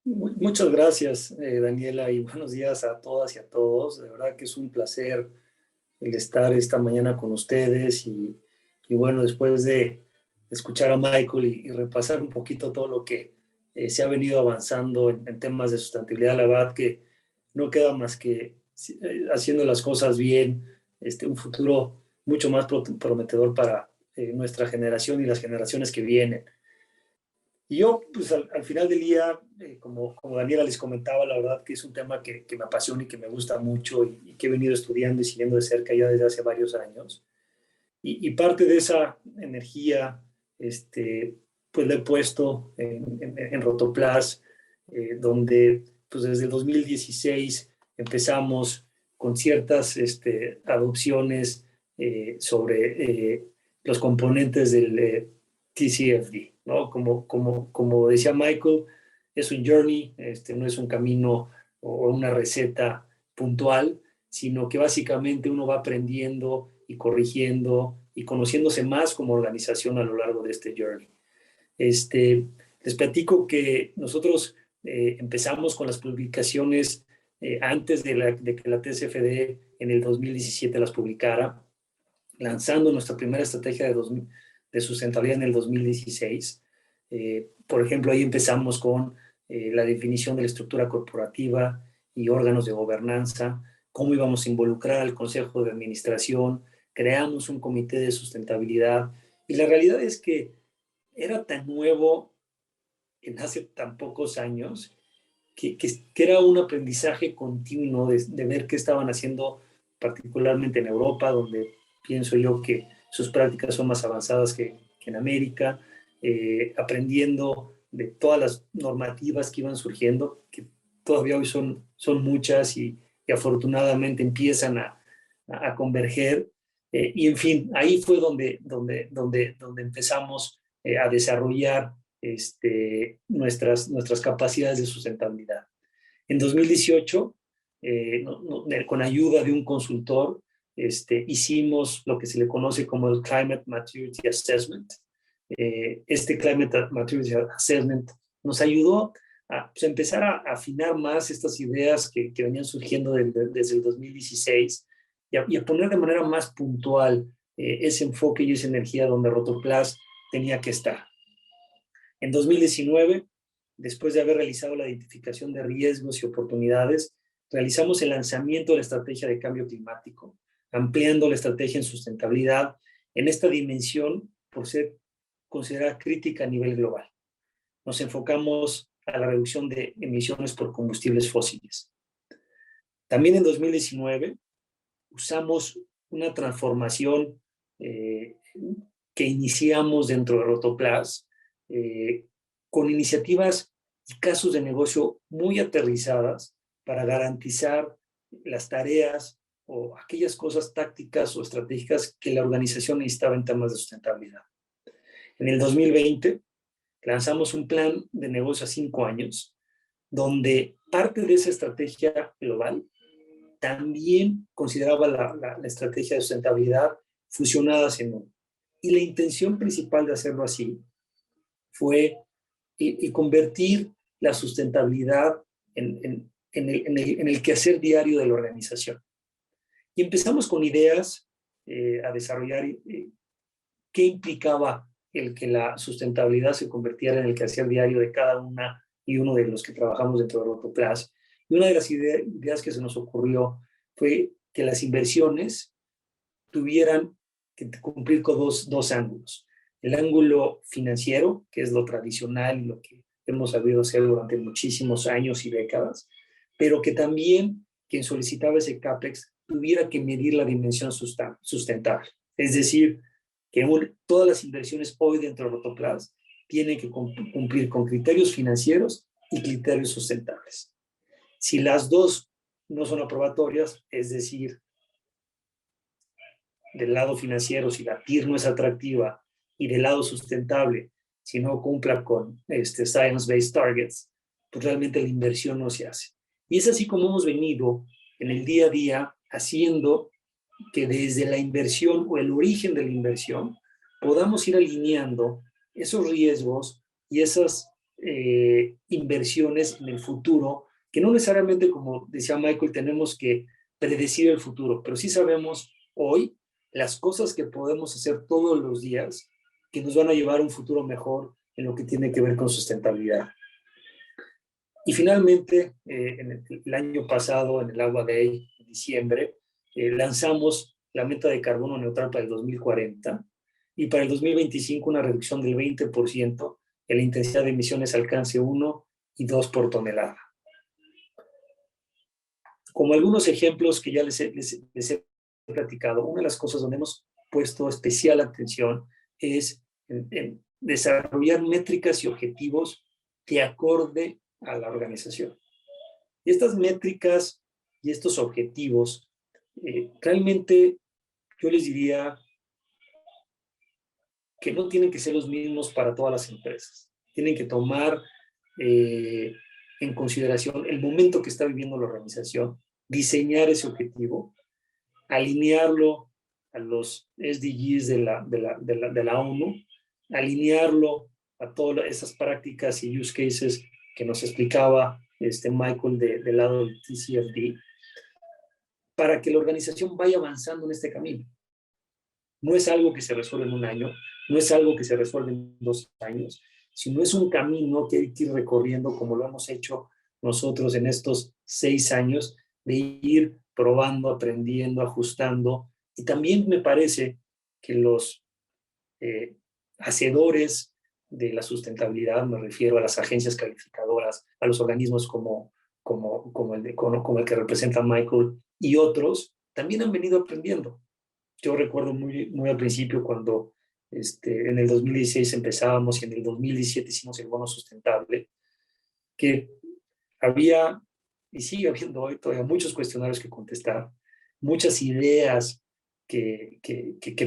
Muchas gracias, Daniela, y buenos días a todas y a todos. De verdad que es un placer el estar esta mañana con ustedes y bueno, después de escuchar a Michael y repasar un poquito todo lo que se ha venido avanzando en temas de sustentabilidad, la verdad que no queda más que haciendo las cosas bien, un futuro mucho más prometedor para nuestra generación y las generaciones que vienen. Y yo, pues al final del día, como Daniela les comentaba, la verdad que es un tema que me apasiona y que me gusta mucho y que he venido estudiando y siguiendo de cerca ya desde hace varios años. Y parte de esa energía, pues la he puesto en Rotoplas, donde pues desde el 2016 empezamos con ciertas adopciones sobre los componentes del TCFD, ¿no? Como decía Michael, es un journey, no es un camino o una receta puntual, sino que básicamente uno va aprendiendo y corrigiendo y conociéndose más como organización a lo largo de este journey. Les platico que nosotros empezamos con las publicaciones antes de que la TCFD en el 2017 las publicara, lanzando nuestra primera estrategia de sustentabilidad en el 2016. Por ejemplo, ahí empezamos con la definición de la estructura corporativa y órganos de gobernanza, cómo íbamos a involucrar al Consejo de Administración, creamos un comité de sustentabilidad y la realidad es que era tan nuevo en hace tan pocos años que era un aprendizaje continuo de ver qué estaban haciendo particularmente en Europa, donde pienso yo que sus prácticas son más avanzadas que en América, aprendiendo de todas las normativas que iban surgiendo, que todavía hoy son muchas y afortunadamente empiezan a converger. Y en fin, ahí fue donde empezamos a desarrollar nuestras capacidades de sustentabilidad. En 2018, con ayuda de un consultor, hicimos lo que se le conoce como el Climate Maturity Assessment. Este Climate Maturity Assessment nos ayudó a empezar a afinar más estas ideas que venían surgiendo desde el 2016 y a poner de manera más puntual ese enfoque y esa energía donde Rotoplas tenía que estar. En 2019, después de haber realizado la identificación de riesgos y oportunidades, realizamos el lanzamiento de la estrategia de cambio climático, ampliando la estrategia en sustentabilidad en esta dimensión por ser considerada crítica a nivel global. Nos enfocamos a la reducción de emisiones por combustibles fósiles. También en 2019 usamos una transformación que iniciamos dentro de Rotoplas con iniciativas y casos de negocio muy aterrizadas para garantizar las tareas o aquellas cosas tácticas o estratégicas que la organización necesitaba en temas de sustentabilidad. En el 2020 lanzamos un plan de negocio a 5 años, donde parte de esa estrategia global también consideraba la estrategia de sustentabilidad fusionadas en uno. Y la intención principal de hacerlo así fue convertir la sustentabilidad en el quehacer diario de la organización. Y empezamos con ideas a desarrollar qué implicaba el que la sustentabilidad se convirtiera en el quehacer diario de cada una y uno de los que trabajamos dentro de Rotoplas. Y una de las ideas que se nos ocurrió fue que las inversiones tuvieran que cumplir con dos ángulos. El ángulo financiero, que es lo tradicional y lo que hemos sabido hacer durante muchísimos años y décadas, pero que también quien solicitaba ese CAPEX tuviera que medir la dimensión sustentable. Es decir, que todas las inversiones hoy dentro de Rotoplas tienen que cumplir con criterios financieros y criterios sustentables. Si las dos no son aprobatorias, es decir, del lado financiero, si la TIR no es atractiva, y del lado sustentable, si no cumpla con Science-Based Targets, pues realmente la inversión no se hace. Y es así como hemos venido en el día a día haciendo que desde la inversión o el origen de la inversión podamos ir alineando esos riesgos y esas inversiones en el futuro, que no necesariamente, como decía Michael, tenemos que predecir el futuro, pero sí sabemos hoy las cosas que podemos hacer todos los días que nos van a llevar a un futuro mejor en lo que tiene que ver con sustentabilidad. Y finalmente, en el año pasado, en el Agua Day, en diciembre, lanzamos la meta de carbono neutral para el 2040 y para el 2025 una reducción del 20% en la intensidad de emisiones alcance 1 y 2 por tonelada. Como algunos ejemplos que ya les he platicado, una de las cosas donde hemos puesto especial atención es en desarrollar métricas y objetivos de acorde a la organización. Y estas métricas y estos objetivos, realmente yo les diría que no tienen que ser los mismos para todas las empresas. Tienen que tomar en consideración el momento que está viviendo la organización, diseñar ese objetivo, alinearlo a los SDGs de la ONU, alinearlo a todas esas prácticas y use cases que nos explicaba Michael del lado del TCFD, para que la organización vaya avanzando en este camino. No es algo que se resuelve en un año, no es algo que se resuelve en 2 años, sino es un camino que hay que ir recorriendo como lo hemos hecho nosotros en estos 6 años, de ir probando, aprendiendo, ajustando. Y también me parece que los hacedores de la sustentabilidad, me refiero a las agencias calificadoras, a los organismos como el que representa Michael y otros, también han venido aprendiendo. Yo recuerdo muy al principio cuando en el 2016 empezábamos y en el 2017 hicimos el bono sustentable, que había, y sigue habiendo hoy todavía, muchos cuestionarios que contestar, muchas ideas que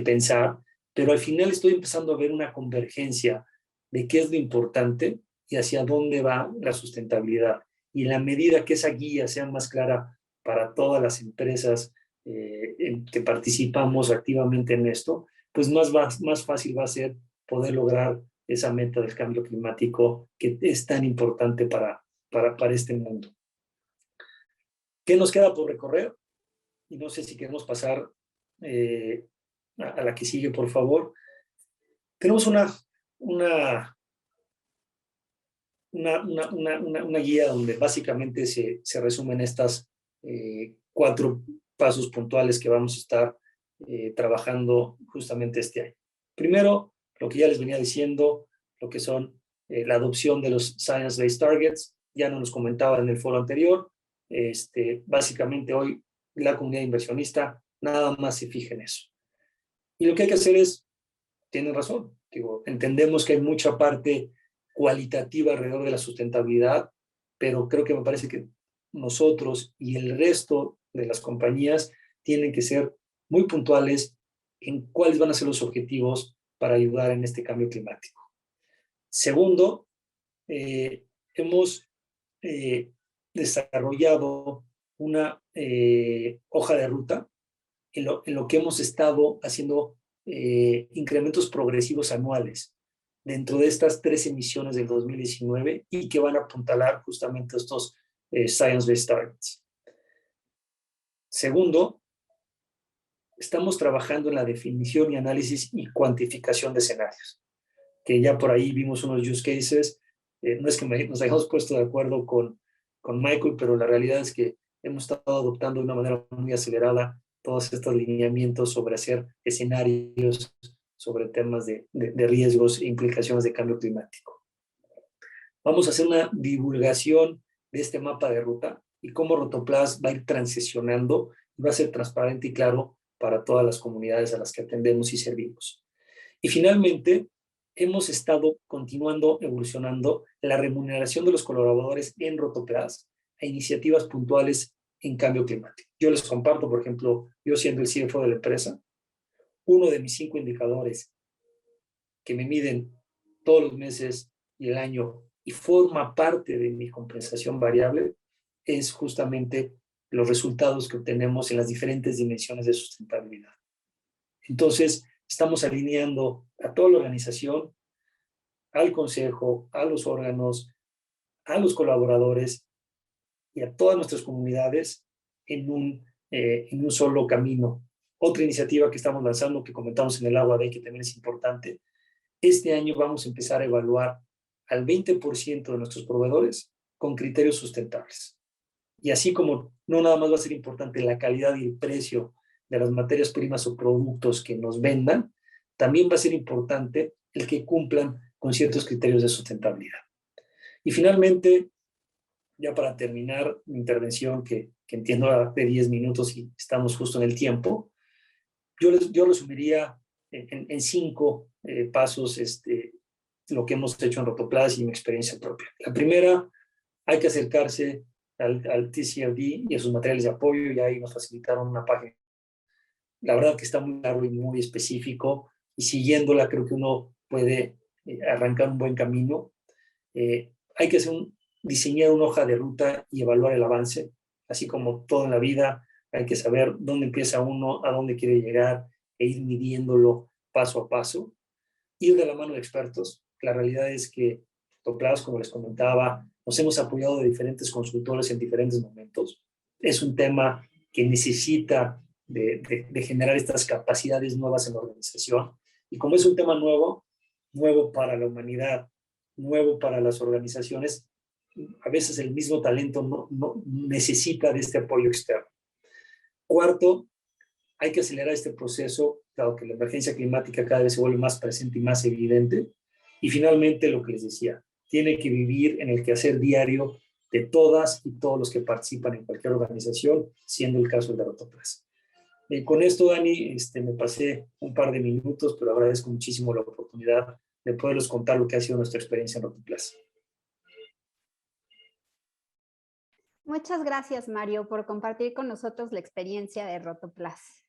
pensar, pero al final estoy empezando a ver una convergencia de qué es lo importante y hacia dónde va la sustentabilidad. Y en la medida que esa guía sea más clara para todas las empresas que participamos activamente en esto, pues más fácil va a ser poder lograr esa meta del cambio climático que es tan importante para este mundo. ¿Qué nos queda por recorrer? Y no sé si queremos pasar a la que sigue, por favor. Tenemos una guía donde básicamente se resumen estas 4 pasos puntuales que vamos a estar trabajando justamente este año. Primero, lo que ya les venía diciendo, lo que son la adopción de los Science-Based Targets, ya nos comentaba en el foro anterior, básicamente hoy la comunidad inversionista nada más se fija en eso. Y lo que hay que hacer es, tienen razón, entendemos que hay mucha parte cualitativa alrededor de la sustentabilidad, pero creo que me parece que nosotros y el resto de las compañías tienen que ser muy puntuales en cuáles van a ser los objetivos para ayudar en este cambio climático. Segundo, hemos desarrollado una hoja de ruta en lo que hemos estado haciendo incrementos progresivos anuales dentro de estas 3 emisiones del 2019 y que van a apuntalar justamente estos Science-Based Targets. Segundo, estamos trabajando en la definición y análisis y cuantificación de escenarios. que ya por ahí vimos unos use cases. No es que nos hayamos puesto de acuerdo con Michael, pero la realidad es que hemos estado adoptando de una manera muy acelerada todos estos lineamientos sobre hacer escenarios sobre temas de riesgos e implicaciones de cambio climático. Vamos a hacer una divulgación de este mapa de ruta y cómo Rotoplas va a ir transicionando y va a ser transparente y claro para todas las comunidades a las que atendemos y servimos. Y finalmente, hemos estado continuando evolucionando la remuneración de los colaboradores en Rotoplas a iniciativas puntuales en cambio climático. Yo les comparto, por ejemplo, yo siendo el CFO de la empresa, uno de mis 5 indicadores que me miden todos los meses y el año y forma parte de mi compensación variable es justamente los resultados que obtenemos en las diferentes dimensiones de sustentabilidad. Entonces, estamos alineando a toda la organización, al consejo, a los órganos, a los colaboradores y a todas nuestras comunidades en un solo camino. Otra iniciativa que estamos lanzando, que comentamos en el Agua Day, que también es importante, este año vamos a empezar a evaluar al 20% de nuestros proveedores con criterios sustentables. Y así como no nada más va a ser importante la calidad y el precio de las materias primas o productos que nos vendan, también va a ser importante el que cumplan con ciertos criterios de sustentabilidad. Y finalmente, ya para terminar mi intervención, que entiendo de 10 minutos y estamos justo en el tiempo, yo resumiría en 5 pasos lo que hemos hecho en Rotoplas y mi experiencia propia. La primera, hay que acercarse al TCFD y a sus materiales de apoyo, y ahí nos facilitaron una página. La verdad que está muy claro y muy específico, y siguiéndola creo que uno puede arrancar un buen camino. Hay que diseñar una hoja de ruta y evaluar el avance, así como todo en la vida, hay que saber dónde empieza uno, a dónde quiere llegar, e ir midiéndolo paso a paso. Ir de la mano de expertos. La realidad es que Rotoplas, como les comentaba, nos hemos apoyado de diferentes consultores en diferentes momentos. Es un tema que necesita de generar estas capacidades nuevas en la organización. Y como es un tema nuevo para la humanidad, nuevo para las organizaciones, a veces el mismo talento no necesita de este apoyo externo. Cuarto, hay que acelerar este proceso, dado que la emergencia climática cada vez se vuelve más presente y más evidente. Y finalmente, lo que les decía, tiene que vivir en el quehacer diario de todas y todos los que participan en cualquier organización, siendo el caso de Rotoplas. Con esto, Dani, me pasé un par de minutos, pero agradezco muchísimo la oportunidad de poderles contar lo que ha sido nuestra experiencia en Rotoplas. Muchas gracias, Mario, por compartir con nosotros la experiencia de Rotoplas.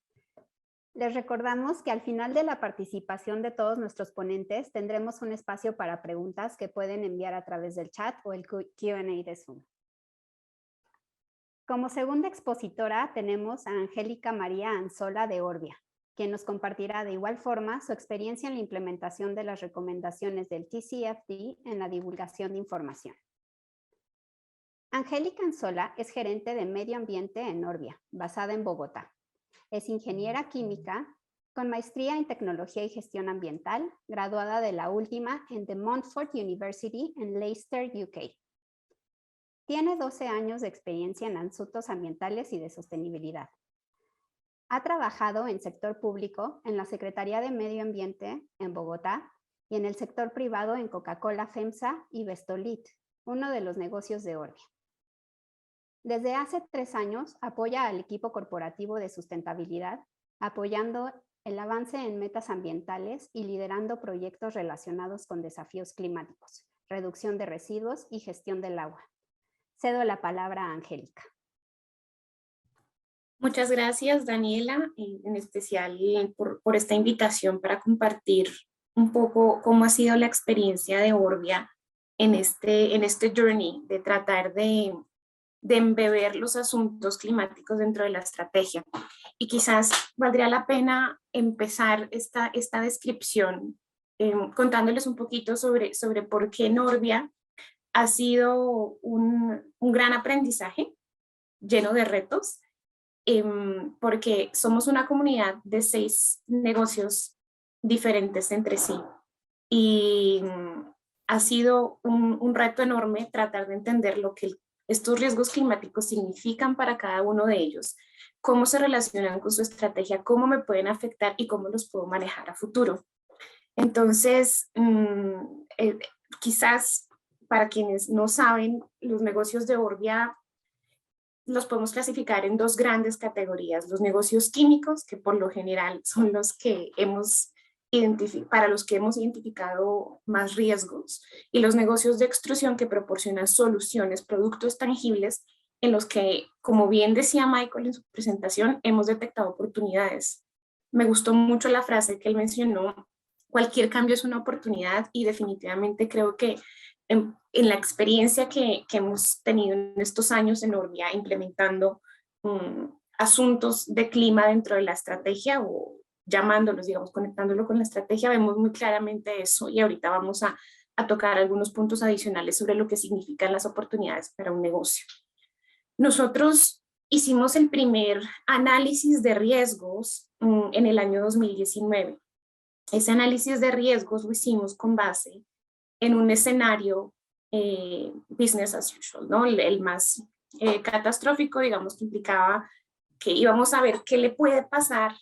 Les recordamos que al final de la participación de todos nuestros ponentes tendremos un espacio para preguntas que pueden enviar a través del chat o el Q&A de Zoom. Como segunda expositora tenemos a Angélica María Anzola de Orbia, quien nos compartirá de igual forma su experiencia en la implementación de las recomendaciones del TCFD en la divulgación de información. Angélica Anzola es gerente de medio ambiente en Orbia, basada en Bogotá. Es ingeniera química con maestría en tecnología y gestión ambiental, graduada de la última en The Montfort University en Leicester, UK. Tiene 12 años de experiencia en asuntos ambientales y de sostenibilidad. Ha trabajado en sector público en la Secretaría de Medio Ambiente en Bogotá y en el sector privado en Coca-Cola FEMSA y Vestolit, uno de los negocios de Orbia. Desde hace 3 años apoya al equipo corporativo de sustentabilidad, apoyando el avance en metas ambientales y liderando proyectos relacionados con desafíos climáticos, reducción de residuos y gestión del agua. Cedo la palabra a Angélica. Muchas gracias, Daniela, en especial por esta invitación para compartir un poco cómo ha sido la experiencia de Orbia en este journey de tratar de embeber los asuntos climáticos dentro de la estrategia. Y quizás valdría la pena empezar esta descripción contándoles un poquito sobre por qué Orbia ha sido un gran aprendizaje lleno de retos, porque somos una comunidad de 6 negocios diferentes entre sí, Y ha sido un reto enorme tratar de entender lo que estos riesgos climáticos significan para cada uno de ellos, cómo se relacionan con su estrategia, cómo me pueden afectar y cómo los puedo manejar a futuro. Entonces, quizás para quienes no saben, los negocios de Orbia los podemos clasificar en dos grandes categorías: los negocios químicos, que por lo general son los que para los que hemos identificado más riesgos, y los negocios de extrusión, que proporcionan soluciones, productos tangibles, en los que, como bien decía Michael en su presentación, hemos detectado oportunidades. Me gustó mucho la frase que él mencionó: cualquier cambio es una oportunidad, y definitivamente creo que en la experiencia que hemos tenido en estos años en Orbia implementando asuntos de clima dentro de la estrategia, o llamándolos, digamos, conectándolo con la estrategia, vemos muy claramente eso, y ahorita vamos a tocar algunos puntos adicionales sobre lo que significan las oportunidades para un negocio. Nosotros hicimos el primer análisis de riesgos en el año 2019. Ese análisis de riesgos lo hicimos con base en un escenario business as usual, ¿no? El más catastrófico, digamos, que implicaba que íbamos a ver qué le puede pasar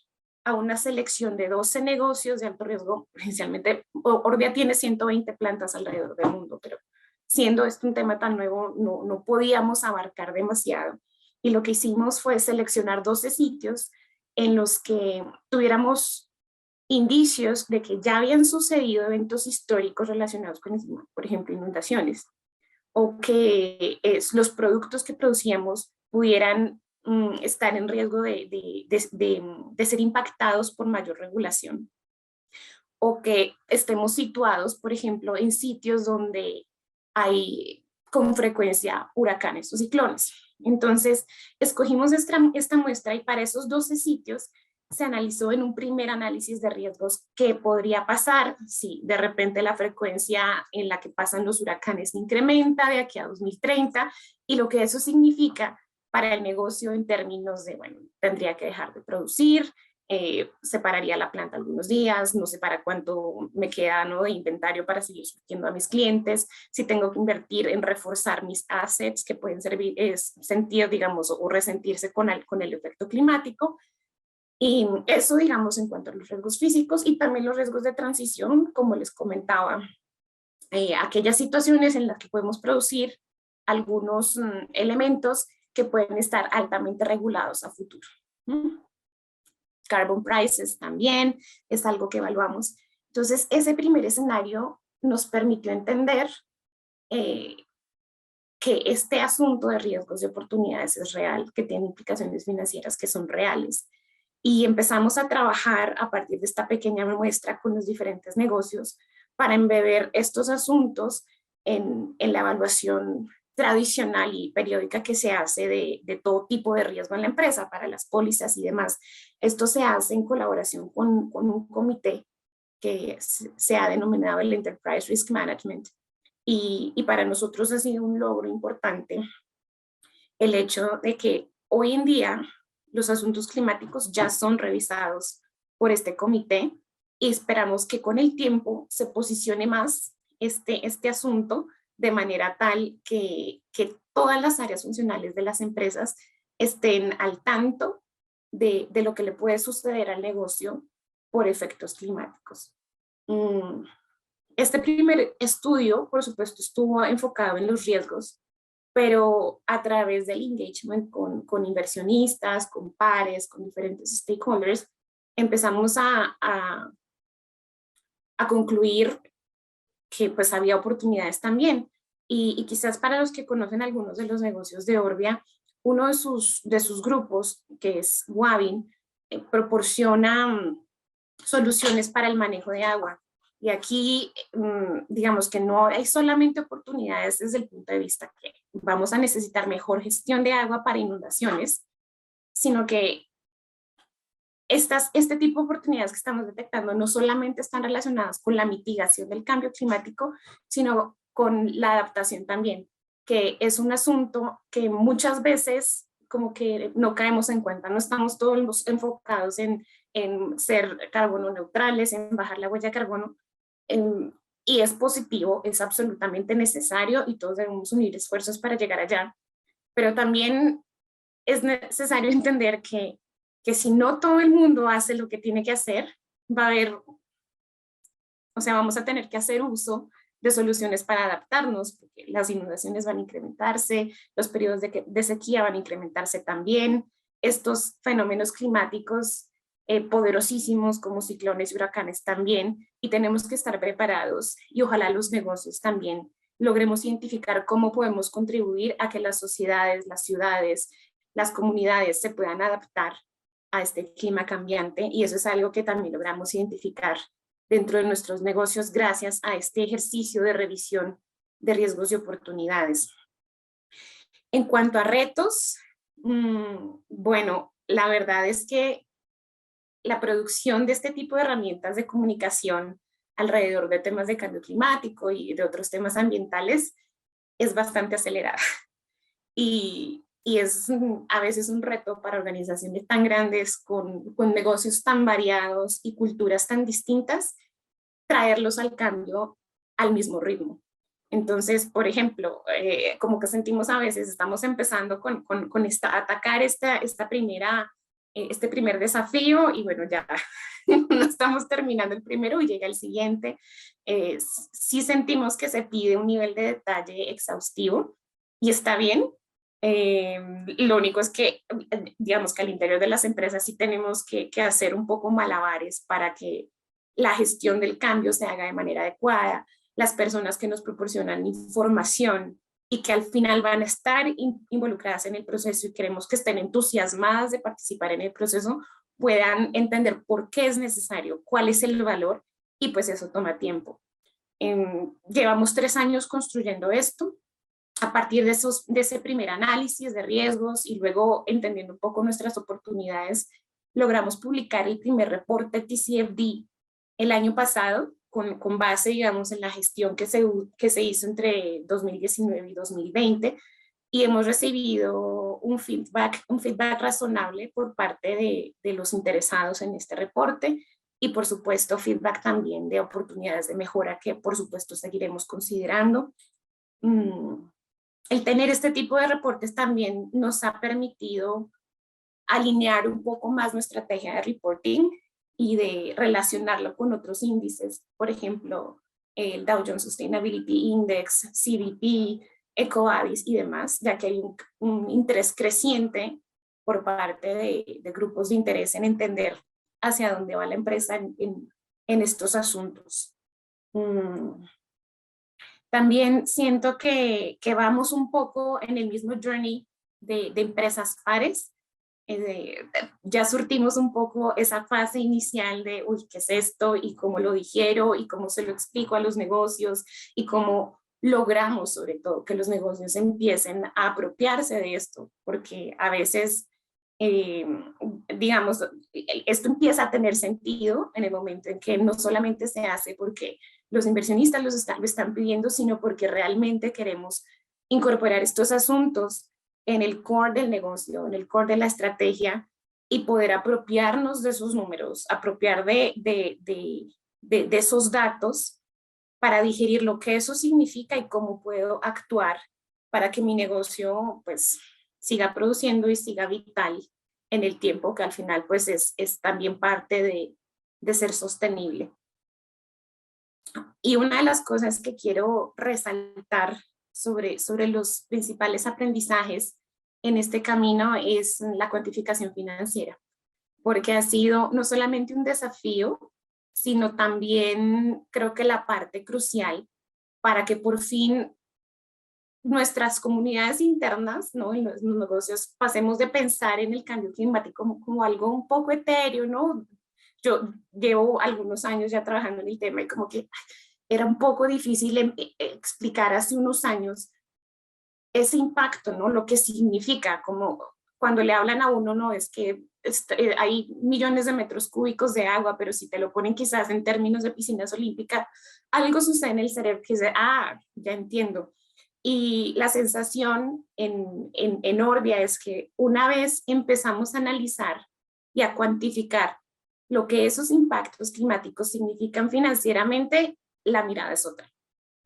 a una selección de 12 negocios de alto riesgo. Esencialmente, Orbia tiene 120 plantas alrededor del mundo, pero siendo esto un tema tan nuevo, no podíamos abarcar demasiado. Y lo que hicimos fue seleccionar 12 sitios en los que tuviéramos indicios de que ya habían sucedido eventos históricos relacionados con, por ejemplo, inundaciones, o que los productos que producíamos pudieran estar en riesgo de ser impactados por mayor regulación, o que estemos situados, por ejemplo, en sitios donde hay con frecuencia huracanes o ciclones. Entonces, escogimos esta muestra, y para esos 12 sitios se analizó en un primer análisis de riesgos qué podría pasar si de repente la frecuencia en la que pasan los huracanes incrementa de aquí a 2030, y lo que eso significa para el negocio en términos de, bueno, tendría que dejar de producir, separaría la planta algunos días, no sé para cuánto me queda, ¿no?, de inventario para seguir surtiendo a mis clientes, si tengo que invertir en reforzar mis assets que pueden sentir, digamos, o resentirse con el efecto climático. Y eso, digamos, en cuanto a los riesgos físicos, y también los riesgos de transición, como les comentaba, aquellas situaciones en las que podemos producir algunos elementos que pueden estar altamente regulados a futuro. Carbon prices también es algo que evaluamos. Entonces, ese primer escenario nos permitió entender que este asunto de riesgos y oportunidades es real, que tiene implicaciones financieras que son reales. Y empezamos a trabajar a partir de esta pequeña muestra con los diferentes negocios para embeber estos asuntos en la evaluación tradicional y periódica que se hace de todo tipo de riesgo en la empresa, para las pólizas y demás. Esto se hace en colaboración con un comité que se ha denominado el Enterprise Risk Management. Y para nosotros ha sido un logro importante el hecho de que hoy en día los asuntos climáticos ya son revisados por este comité, y esperamos que con el tiempo se posicione más este asunto de manera tal que todas las áreas funcionales de las empresas estén al tanto de lo que le puede suceder al negocio por efectos climáticos. Este primer estudio, por supuesto, estuvo enfocado en los riesgos, pero a través del engagement con inversionistas, con pares, con diferentes stakeholders, empezamos a concluir que pues había oportunidades también. Y quizás para los que conocen algunos de los negocios de Orbia, uno de sus grupos, que es Wavin, proporciona soluciones para el manejo de agua. Y aquí, digamos que no hay solamente oportunidades desde el punto de vista que vamos a necesitar mejor gestión de agua para inundaciones, sino que este tipo de oportunidades que estamos detectando no solamente están relacionadas con la mitigación del cambio climático, sino con la adaptación también, que es un asunto que muchas veces como que no caemos en cuenta, no estamos todos enfocados en ser carbono neutrales, en bajar la huella de carbono, y es positivo, es absolutamente necesario y todos debemos unir esfuerzos para llegar allá, pero también es necesario entender que si no todo el mundo hace lo que tiene que hacer, va a haber, o sea, vamos a tener que hacer uso de soluciones para adaptarnos, porque las inundaciones van a incrementarse, los periodos de sequía van a incrementarse también, estos fenómenos climáticos poderosísimos como ciclones y huracanes también, y tenemos que estar preparados y ojalá los negocios también logremos identificar cómo podemos contribuir a que las sociedades, las ciudades, las comunidades se puedan adaptar a este clima cambiante, y eso es algo que también logramos identificar dentro de nuestros negocios gracias a este ejercicio de revisión de riesgos y oportunidades. En cuanto a retos, bueno, la verdad es que la producción de este tipo de herramientas de comunicación alrededor de temas de cambio climático y de otros temas ambientales es bastante acelerada. Y es a veces un reto para organizaciones tan grandes, con negocios tan variados y culturas tan distintas, traerlos al cambio al mismo ritmo. Entonces, por ejemplo, como que sentimos a veces, estamos empezando con atacar este primer desafío y bueno, ya no estamos terminando el primero y llega el siguiente. Sí sentimos que se pide un nivel de detalle exhaustivo y está bien. Lo único es que, digamos que al interior de las empresas sí tenemos que hacer un poco malabares para que la gestión del cambio se haga de manera adecuada, las personas que nos proporcionan información y que al final van a estar involucradas en el proceso y queremos que estén entusiasmadas de participar en el proceso, puedan entender por qué es necesario, cuál es el valor, y pues eso toma tiempo. Llevamos 3 años construyendo esto. A partir de ese primer análisis de riesgos y luego entendiendo un poco nuestras oportunidades, logramos publicar el primer reporte TCFD el año pasado, con base, digamos, en la gestión que se hizo entre 2019 y 2020, y hemos recibido un feedback razonable por parte de los interesados en este reporte, y por supuesto feedback también de oportunidades de mejora que por supuesto seguiremos considerando. El tener este tipo de reportes también nos ha permitido alinear un poco más nuestra estrategia de reporting y de relacionarlo con otros índices, por ejemplo, el Dow Jones Sustainability Index, CDP, EcoVadis y demás, ya que hay un interés creciente por parte de grupos de interés en entender hacia dónde va la empresa en estos asuntos. También siento que vamos un poco en el mismo journey de empresas pares. Ya surtimos un poco esa fase inicial de, uy, ¿qué es esto? Y cómo lo digiero, y cómo se lo explico a los negocios, y cómo logramos sobre todo que los negocios empiecen a apropiarse de esto, porque a veces, digamos, esto empieza a tener sentido en el momento en que no solamente se hace porque los inversionistas lo están pidiendo, sino porque realmente queremos incorporar estos asuntos en el core del negocio, en el core de la estrategia, y poder apropiarnos de esos números, apropiar de esos datos para digerir lo que eso significa y cómo puedo actuar para que mi negocio pues siga produciendo y siga vital en el tiempo, que al final pues es también parte de ser sostenible. Y una de las cosas que quiero resaltar sobre los principales aprendizajes en este camino es la cuantificación financiera, porque ha sido no solamente un desafío, sino también creo que la parte crucial para que por fin nuestras comunidades internas, ¿no? Y los negocios pasemos de pensar en el cambio climático como algo un poco etéreo, ¿no? Yo llevo algunos años ya trabajando en el tema y como que era un poco difícil explicar hace unos años ese impacto, ¿no? Lo que significa, como cuando le hablan a uno, no es que hay millones de metros cúbicos de agua, pero si te lo ponen quizás en términos de piscinas olímpicas, algo sucede en el cerebro que dice, ya entiendo. Y la sensación en Orbia es que una vez empezamos a analizar y a cuantificar lo que esos impactos climáticos significan financieramente, la mirada es otra.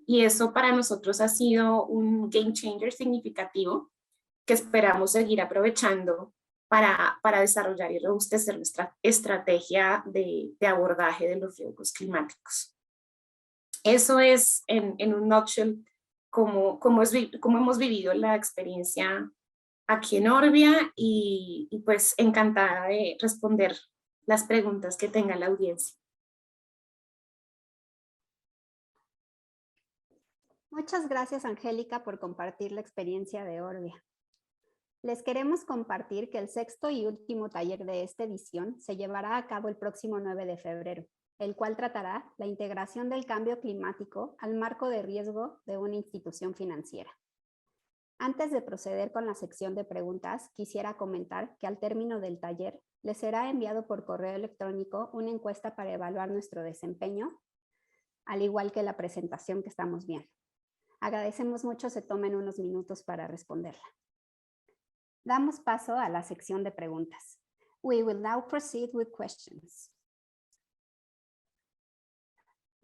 Y eso para nosotros ha sido un game changer significativo que esperamos seguir aprovechando para desarrollar y robustecer nuestra estrategia de abordaje de los riesgos climáticos. Eso es en un nutshell cómo hemos vivido la experiencia aquí en Orbia y pues encantada de responder las preguntas que tenga la audiencia. Muchas gracias, Angélica, por compartir la experiencia de Orbia. Les queremos compartir que el sexto y último taller de esta edición se llevará a cabo el próximo 9 de febrero, el cual tratará la integración del cambio climático al marco de riesgo de una institución financiera. Antes de proceder con la sección de preguntas, quisiera comentar que al término del taller les será enviado por correo electrónico una encuesta para evaluar nuestro desempeño, al igual que la presentación que estamos viendo. Agradecemos mucho se tomen unos minutos para responderla. Damos paso a la sección de preguntas. We will now proceed with questions.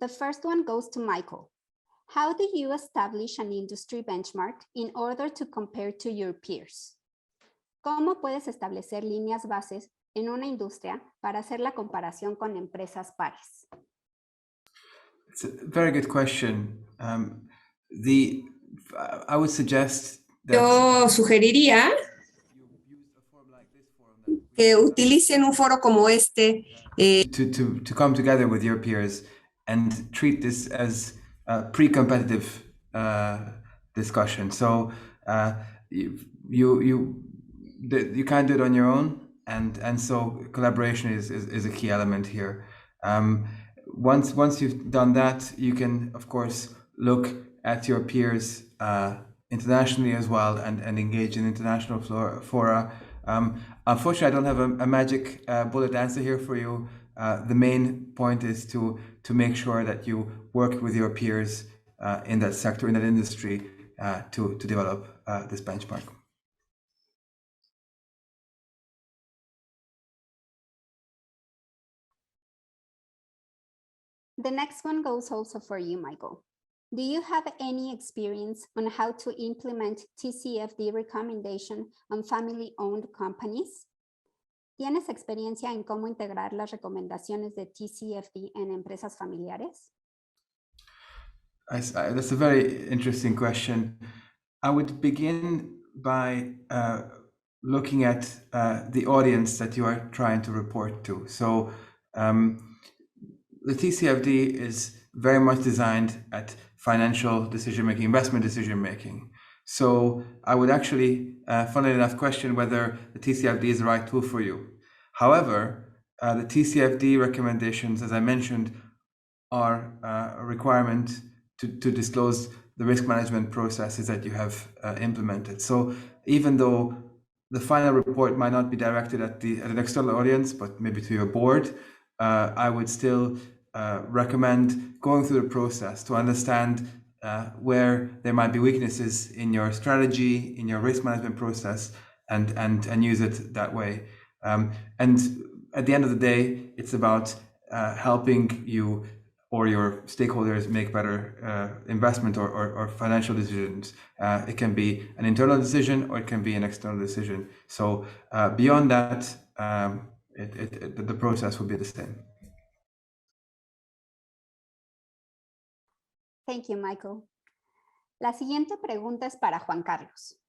The first one goes to Michael. How do you establish an industry benchmark in order to compare to your peers? ¿Cómo puedes establecer líneas bases en una industria para hacer la comparación con empresas pares? It's a very good question. I would suggest that Yo sugeriría que utilicen un foro como este to come together with your peers and treat this as a pre-competitive discussion. So you can't do it on your own, and so collaboration is a key element here. Once you've done that, you can of course look at your peers internationally as well and engage in international fora. Unfortunately, I don't have a magic bullet answer here for you. The main point is to make sure that you work with your peers in that sector, in that industry, to develop this benchmark. The next one goes also for you, Michael. Do you have any experience on how to implement TCFD recommendation on family-owned companies? ¿Tienes experiencia en cómo integrar las recomendaciones de TCFD en empresas familiares? That's a very interesting question. I would begin by looking at the audience that you are trying to report to. So the TCFD is very much designed at financial decision-making, investment decision-making. So I would actually, funnily enough, question whether the TCFD is the right tool for you. However, the TCFD recommendations, as I mentioned, are a requirement to disclose the risk management processes that you have implemented. So even though the final report might not be directed at an external audience, but maybe to your board, I would still recommend going through the process to understand where there might be weaknesses in your strategy, in your risk management process, and use it that way. And at the end of the day, it's about helping you or your stakeholders make better investment or financial decisions. It can be an internal decision or it can be an external decision. So beyond that, the process will be the same. Thank you, Michael. La siguiente pregunta es para Juan Carlos.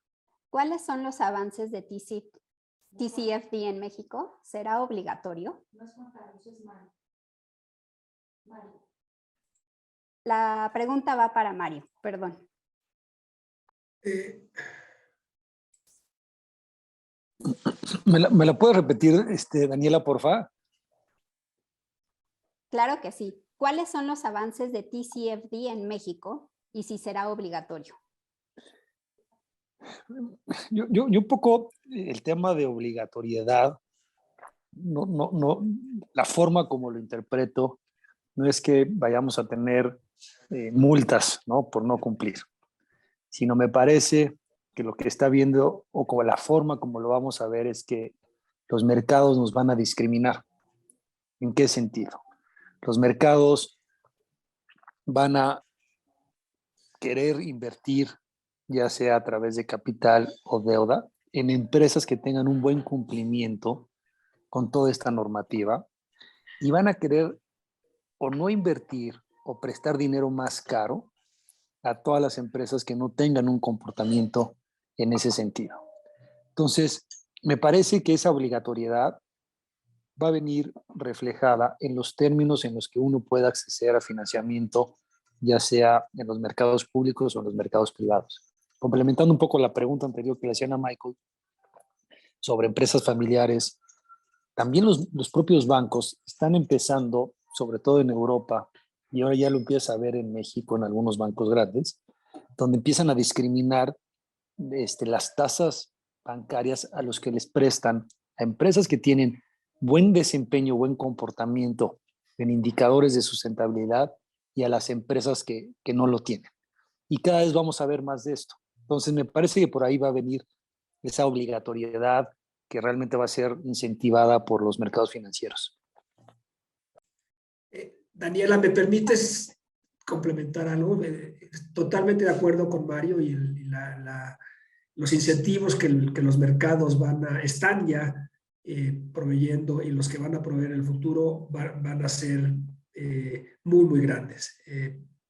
¿Cuáles son los avances de TCFD en México? ¿Será obligatorio? No es Juan Carlos, es Mario. La pregunta va para Mario, perdón. ¿Me la puede repetir, Daniela, porfa? Claro que sí. ¿Cuáles son los avances de TCFD en México y si será obligatorio? Yo un poco el tema de obligatoriedad, no, la forma como lo interpreto no es que vayamos a tener multas, ¿no?, por no cumplir, sino me parece que lo que está viendo o como la forma como lo vamos a ver es que los mercados nos van a discriminar. ¿En qué sentido? Los mercados van a querer invertir, ya sea a través de capital o deuda, en empresas que tengan un buen cumplimiento con toda esta normativa, y van a querer o no invertir o prestar dinero más caro a todas las empresas que no tengan un comportamiento en ese sentido. Entonces, me parece que esa obligatoriedad va a venir reflejada en los términos en los que uno pueda acceder a financiamiento, ya sea en los mercados públicos o en los mercados privados. Complementando un poco la pregunta anterior que le hacían a Michael sobre empresas familiares, también los propios bancos están empezando, sobre todo en Europa, y ahora ya lo empieza a ver en México en algunos bancos grandes, donde empiezan a discriminar las tasas bancarias a los que les prestan a empresas que tienen buen desempeño, buen comportamiento en indicadores de sustentabilidad y a las empresas que no lo tienen. Y cada vez vamos a ver más de esto. Entonces, me parece que por ahí va a venir esa obligatoriedad que realmente va a ser incentivada por los mercados financieros. Daniela, ¿me permites complementar algo? Totalmente de acuerdo con Mario y los incentivos que los mercados están ya proveyendo y los que van a proveer en el futuro van a ser muy, muy grandes.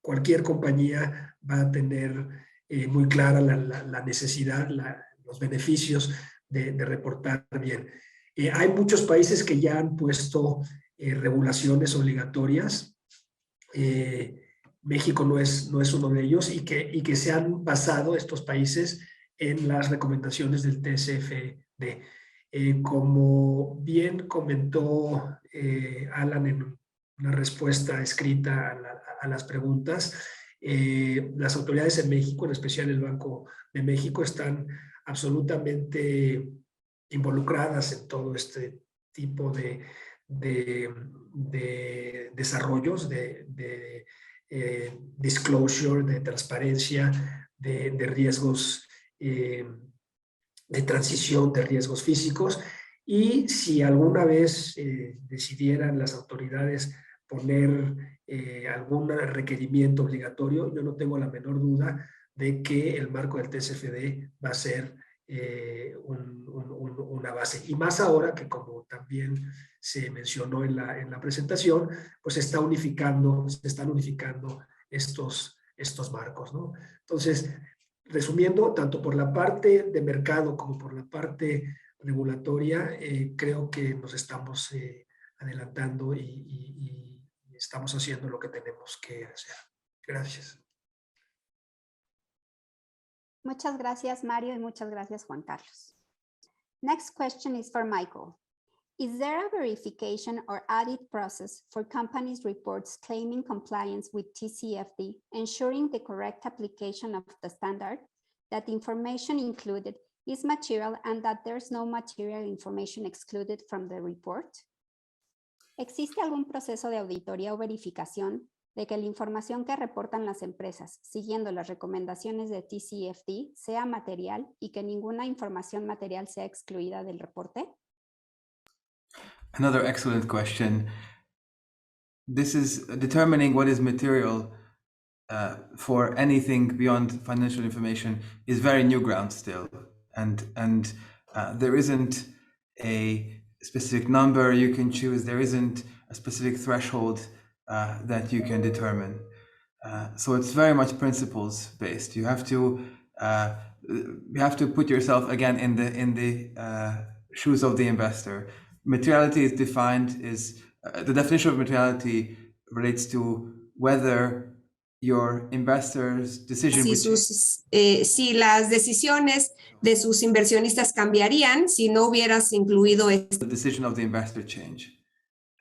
Cualquier compañía va a tener muy clara la necesidad, los beneficios de reportar bien. Hay muchos países que ya han puesto regulaciones obligatorias. México no es uno de ellos y que se han basado estos países en las recomendaciones del TCFD. Como bien comentó Alan en una respuesta escrita a las preguntas, las autoridades en México, en especial el Banco de México, están absolutamente involucradas en todo este tipo de desarrollos, de disclosure, de transparencia, de riesgos, de transición de riesgos físicos. Y si alguna vez decidieran las autoridades poner algún requerimiento obligatorio, yo no tengo la menor duda de que el marco del TCFD va a ser una base. Y más ahora que, como también se mencionó en la presentación, pues se están unificando estos marcos, ¿no? Entonces, resumiendo, tanto por la parte de mercado como por la parte regulatoria, creo que nos estamos adelantando y estamos haciendo lo que tenemos que hacer. Gracias. Muchas gracias, Mario, y muchas gracias, Juan Carlos. Next question is for Michael. Is there a verification or audit process for companies' reports claiming compliance with TCFD, ensuring the correct application of the standard, that the information included is material and that there's no material information excluded from the report? ¿Existe algún proceso de auditoría o verificación de que la información que reportan las empresas, siguiendo las recomendaciones de TCFD, sea material y que ninguna información material sea excluida del reporte? Another excellent question. This is determining what is material for anything beyond financial information is very new ground still. And there isn't a specific number you can choose. There isn't a specific threshold that you can determine. So it's very much principles based. You have to put yourself again in the shoes of the investor. Materiality is defined the definition of materiality relates to whether your investors' decision. Si las decisiones de sus inversionistas cambiarían si no hubieras incluido the decision of the investor change.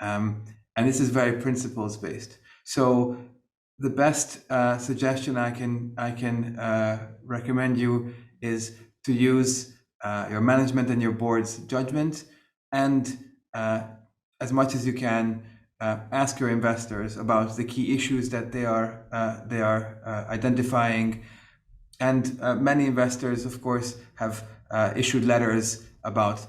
And this is very principles based. So the best suggestion I can recommend you is to use your management and your board's judgment, and as much as you can ask your investors about the key issues that they are identifying. And many investors, of course, have issued letters about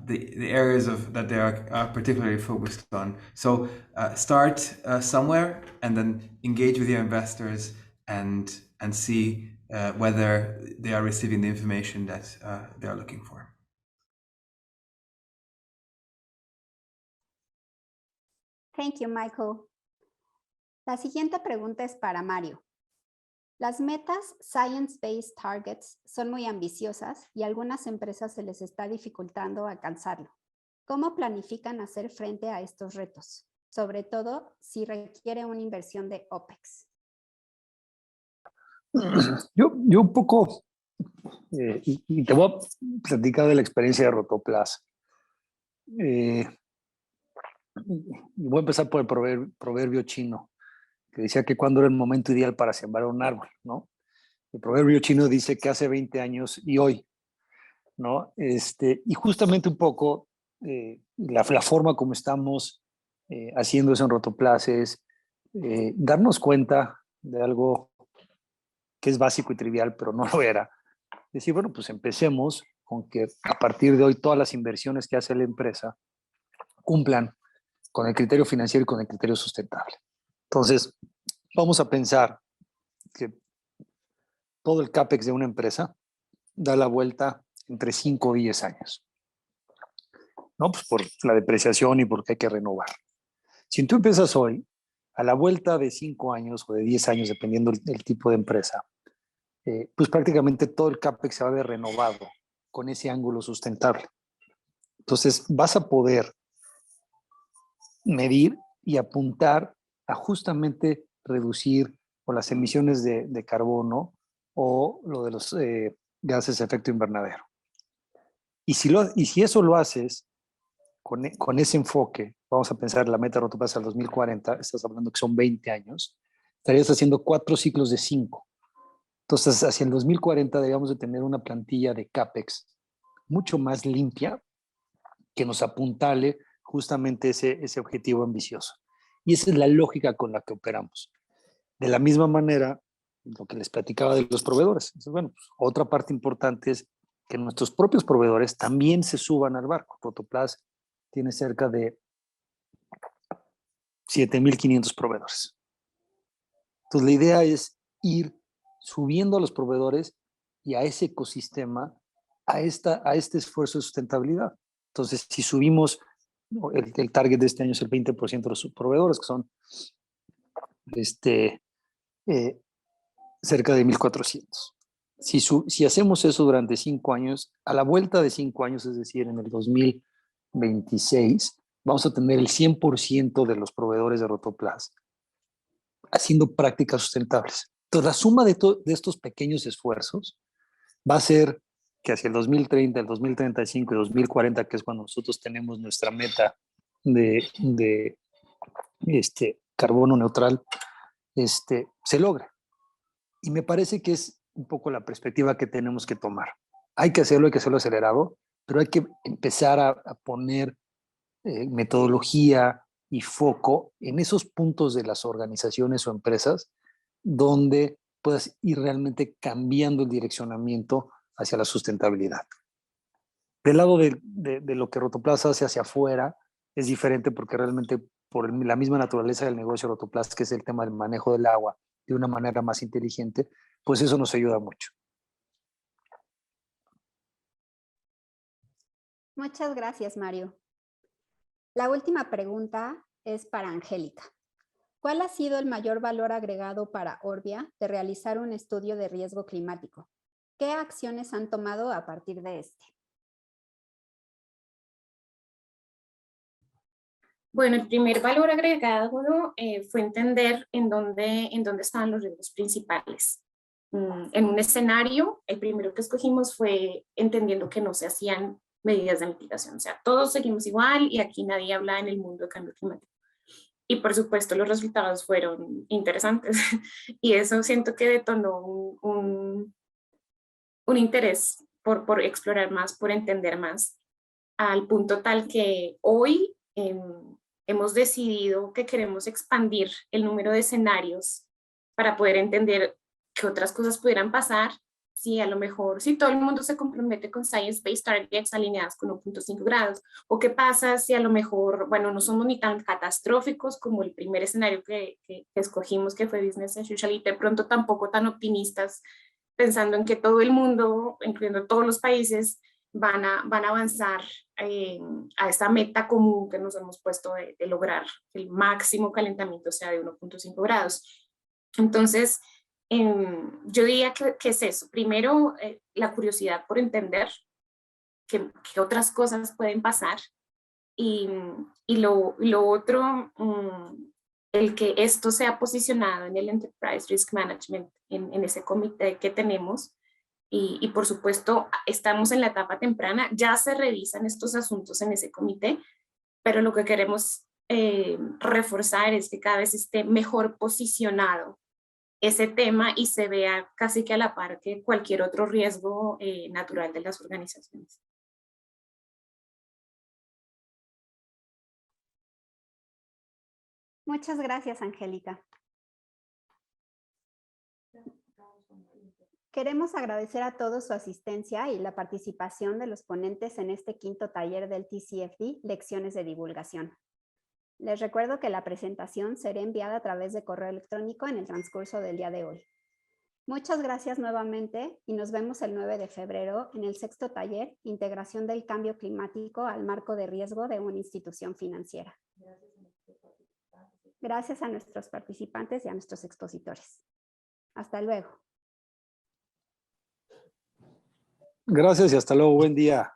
the areas that they are particularly focused on. So start somewhere and then engage with your investors and see whether they are receiving the information that they are looking for. Thank you, Michael. La siguiente pregunta es para Mario. Las metas Science-Based Targets son muy ambiciosas y a algunas empresas se les está dificultando alcanzarlo. ¿Cómo planifican hacer frente a estos retos? Sobre todo si requiere una inversión de OPEX. Yo un poco, y te voy a platicar de la experiencia de Rotoplas. Voy a empezar por el proverbio chino, que decía que cuándo era el momento ideal para sembrar un árbol, ¿no? El proverbio chino dice que hace 20 años y hoy, ¿no? Y justamente un poco la forma como estamos haciendo eso en Rotoplas es darnos cuenta de algo que es básico y trivial, pero no lo era. Decir, bueno, pues empecemos con que a partir de hoy todas las inversiones que hace la empresa cumplan con el criterio financiero y con el criterio sustentable. Entonces, vamos a pensar que todo el CAPEX de una empresa da la vuelta entre 5 o 10 años. ¿No? Pues por la depreciación y porque hay que renovar. Si tú empiezas hoy, a la vuelta de 5 años o de 10 años, dependiendo del tipo de empresa, pues prácticamente todo el CAPEX se va a ver renovado con ese ángulo sustentable. Entonces, vas a poder medir y apuntar a justamente reducir o las emisiones de carbono o lo de los gases de efecto invernadero. Y si eso lo haces con ese enfoque, vamos a pensar la meta Rotoplas al 2040, estás hablando que son 20 años, estarías haciendo 4 ciclos de 5. Entonces, hacia el 2040 deberíamos de tener una plantilla de CAPEX mucho más limpia que nos apuntale justamente ese objetivo ambicioso. Y esa es la lógica con la que operamos. De la misma manera, lo que les platicaba de los proveedores. Entonces, bueno, pues, otra parte importante es que nuestros propios proveedores también se suban al barco. Rotoplas tiene cerca de 7,500 proveedores. Entonces, la idea es ir subiendo a los proveedores y a ese ecosistema, a este esfuerzo de sustentabilidad. Entonces, si subimos, el target de este año es el 20% de los proveedores, que son cerca de 1,400. Si hacemos eso durante 5 años, a la vuelta de 5 años, es decir, en el 2026, vamos a tener el 100% de los proveedores de Rotoplas haciendo prácticas sustentables. Entonces, la suma de estos pequeños esfuerzos va a ser que hacia el 2030, el 2035 y 2040, que es cuando nosotros tenemos nuestra meta de carbono neutral, se logra. Y me parece que es un poco la perspectiva que tenemos que tomar. Hay que hacerlo acelerado, pero hay que empezar a poner metodología y foco en esos puntos de las organizaciones o empresas donde puedas ir realmente cambiando el direccionamiento hacia la sustentabilidad. Del lado de lo que Rotoplas hace hacia afuera es diferente porque realmente por la misma naturaleza del negocio de Rotoplas, que es el tema del manejo del agua de una manera más inteligente, pues eso nos ayuda mucho. Muchas gracias, Mario. La última pregunta es para Angélica. ¿Cuál ha sido el mayor valor agregado para Orbia de realizar un estudio de riesgo climático? ¿Qué acciones han tomado a partir de este? Bueno, el primer valor agregado fue entender en dónde estaban los riesgos principales. En un escenario, el primero que escogimos fue entendiendo que no se hacían medidas de mitigación. O sea, todos seguimos igual y aquí nadie habla en el mundo de cambio climático. Y por supuesto los resultados fueron interesantes y eso siento que detonó un interés por explorar más, por entender más, al punto tal que hoy hemos decidido que queremos expandir el número de escenarios para poder entender qué otras cosas pudieran pasar si a lo mejor, si todo el mundo se compromete con Science-Based Targets alineadas con 1.5 grados, o qué pasa si a lo mejor, bueno, no somos ni tan catastróficos como el primer escenario que escogimos, que fue Business as Usual, y de pronto tampoco tan optimistas, pensando en que todo el mundo, incluyendo todos los países, van a avanzar a esta meta común que nos hemos puesto de lograr que el máximo calentamiento sea de 1.5 grados. Entonces, yo diría que es eso. Primero, la curiosidad por entender que otras cosas pueden pasar. Y lo otro, el que esto sea posicionado en el Enterprise Risk Management, en ese comité que tenemos. Y por supuesto, estamos en la etapa temprana, ya se revisan estos asuntos en ese comité, pero lo que queremos reforzar es que cada vez esté mejor posicionado ese tema y se vea casi que a la par que cualquier otro riesgo natural de las organizaciones. Muchas gracias, Angélica. Queremos agradecer a todos su asistencia y la participación de los ponentes en este quinto taller del TCFD, Lecciones de Divulgación. Les recuerdo que la presentación será enviada a través de correo electrónico en el transcurso del día de hoy. Muchas gracias nuevamente y nos vemos el 9 de febrero en el sexto taller, Integración del Cambio Climático al Marco de Riesgo de una Institución Financiera. Gracias a nuestros participantes y a nuestros expositores. Hasta luego. Gracias y hasta luego. Buen día.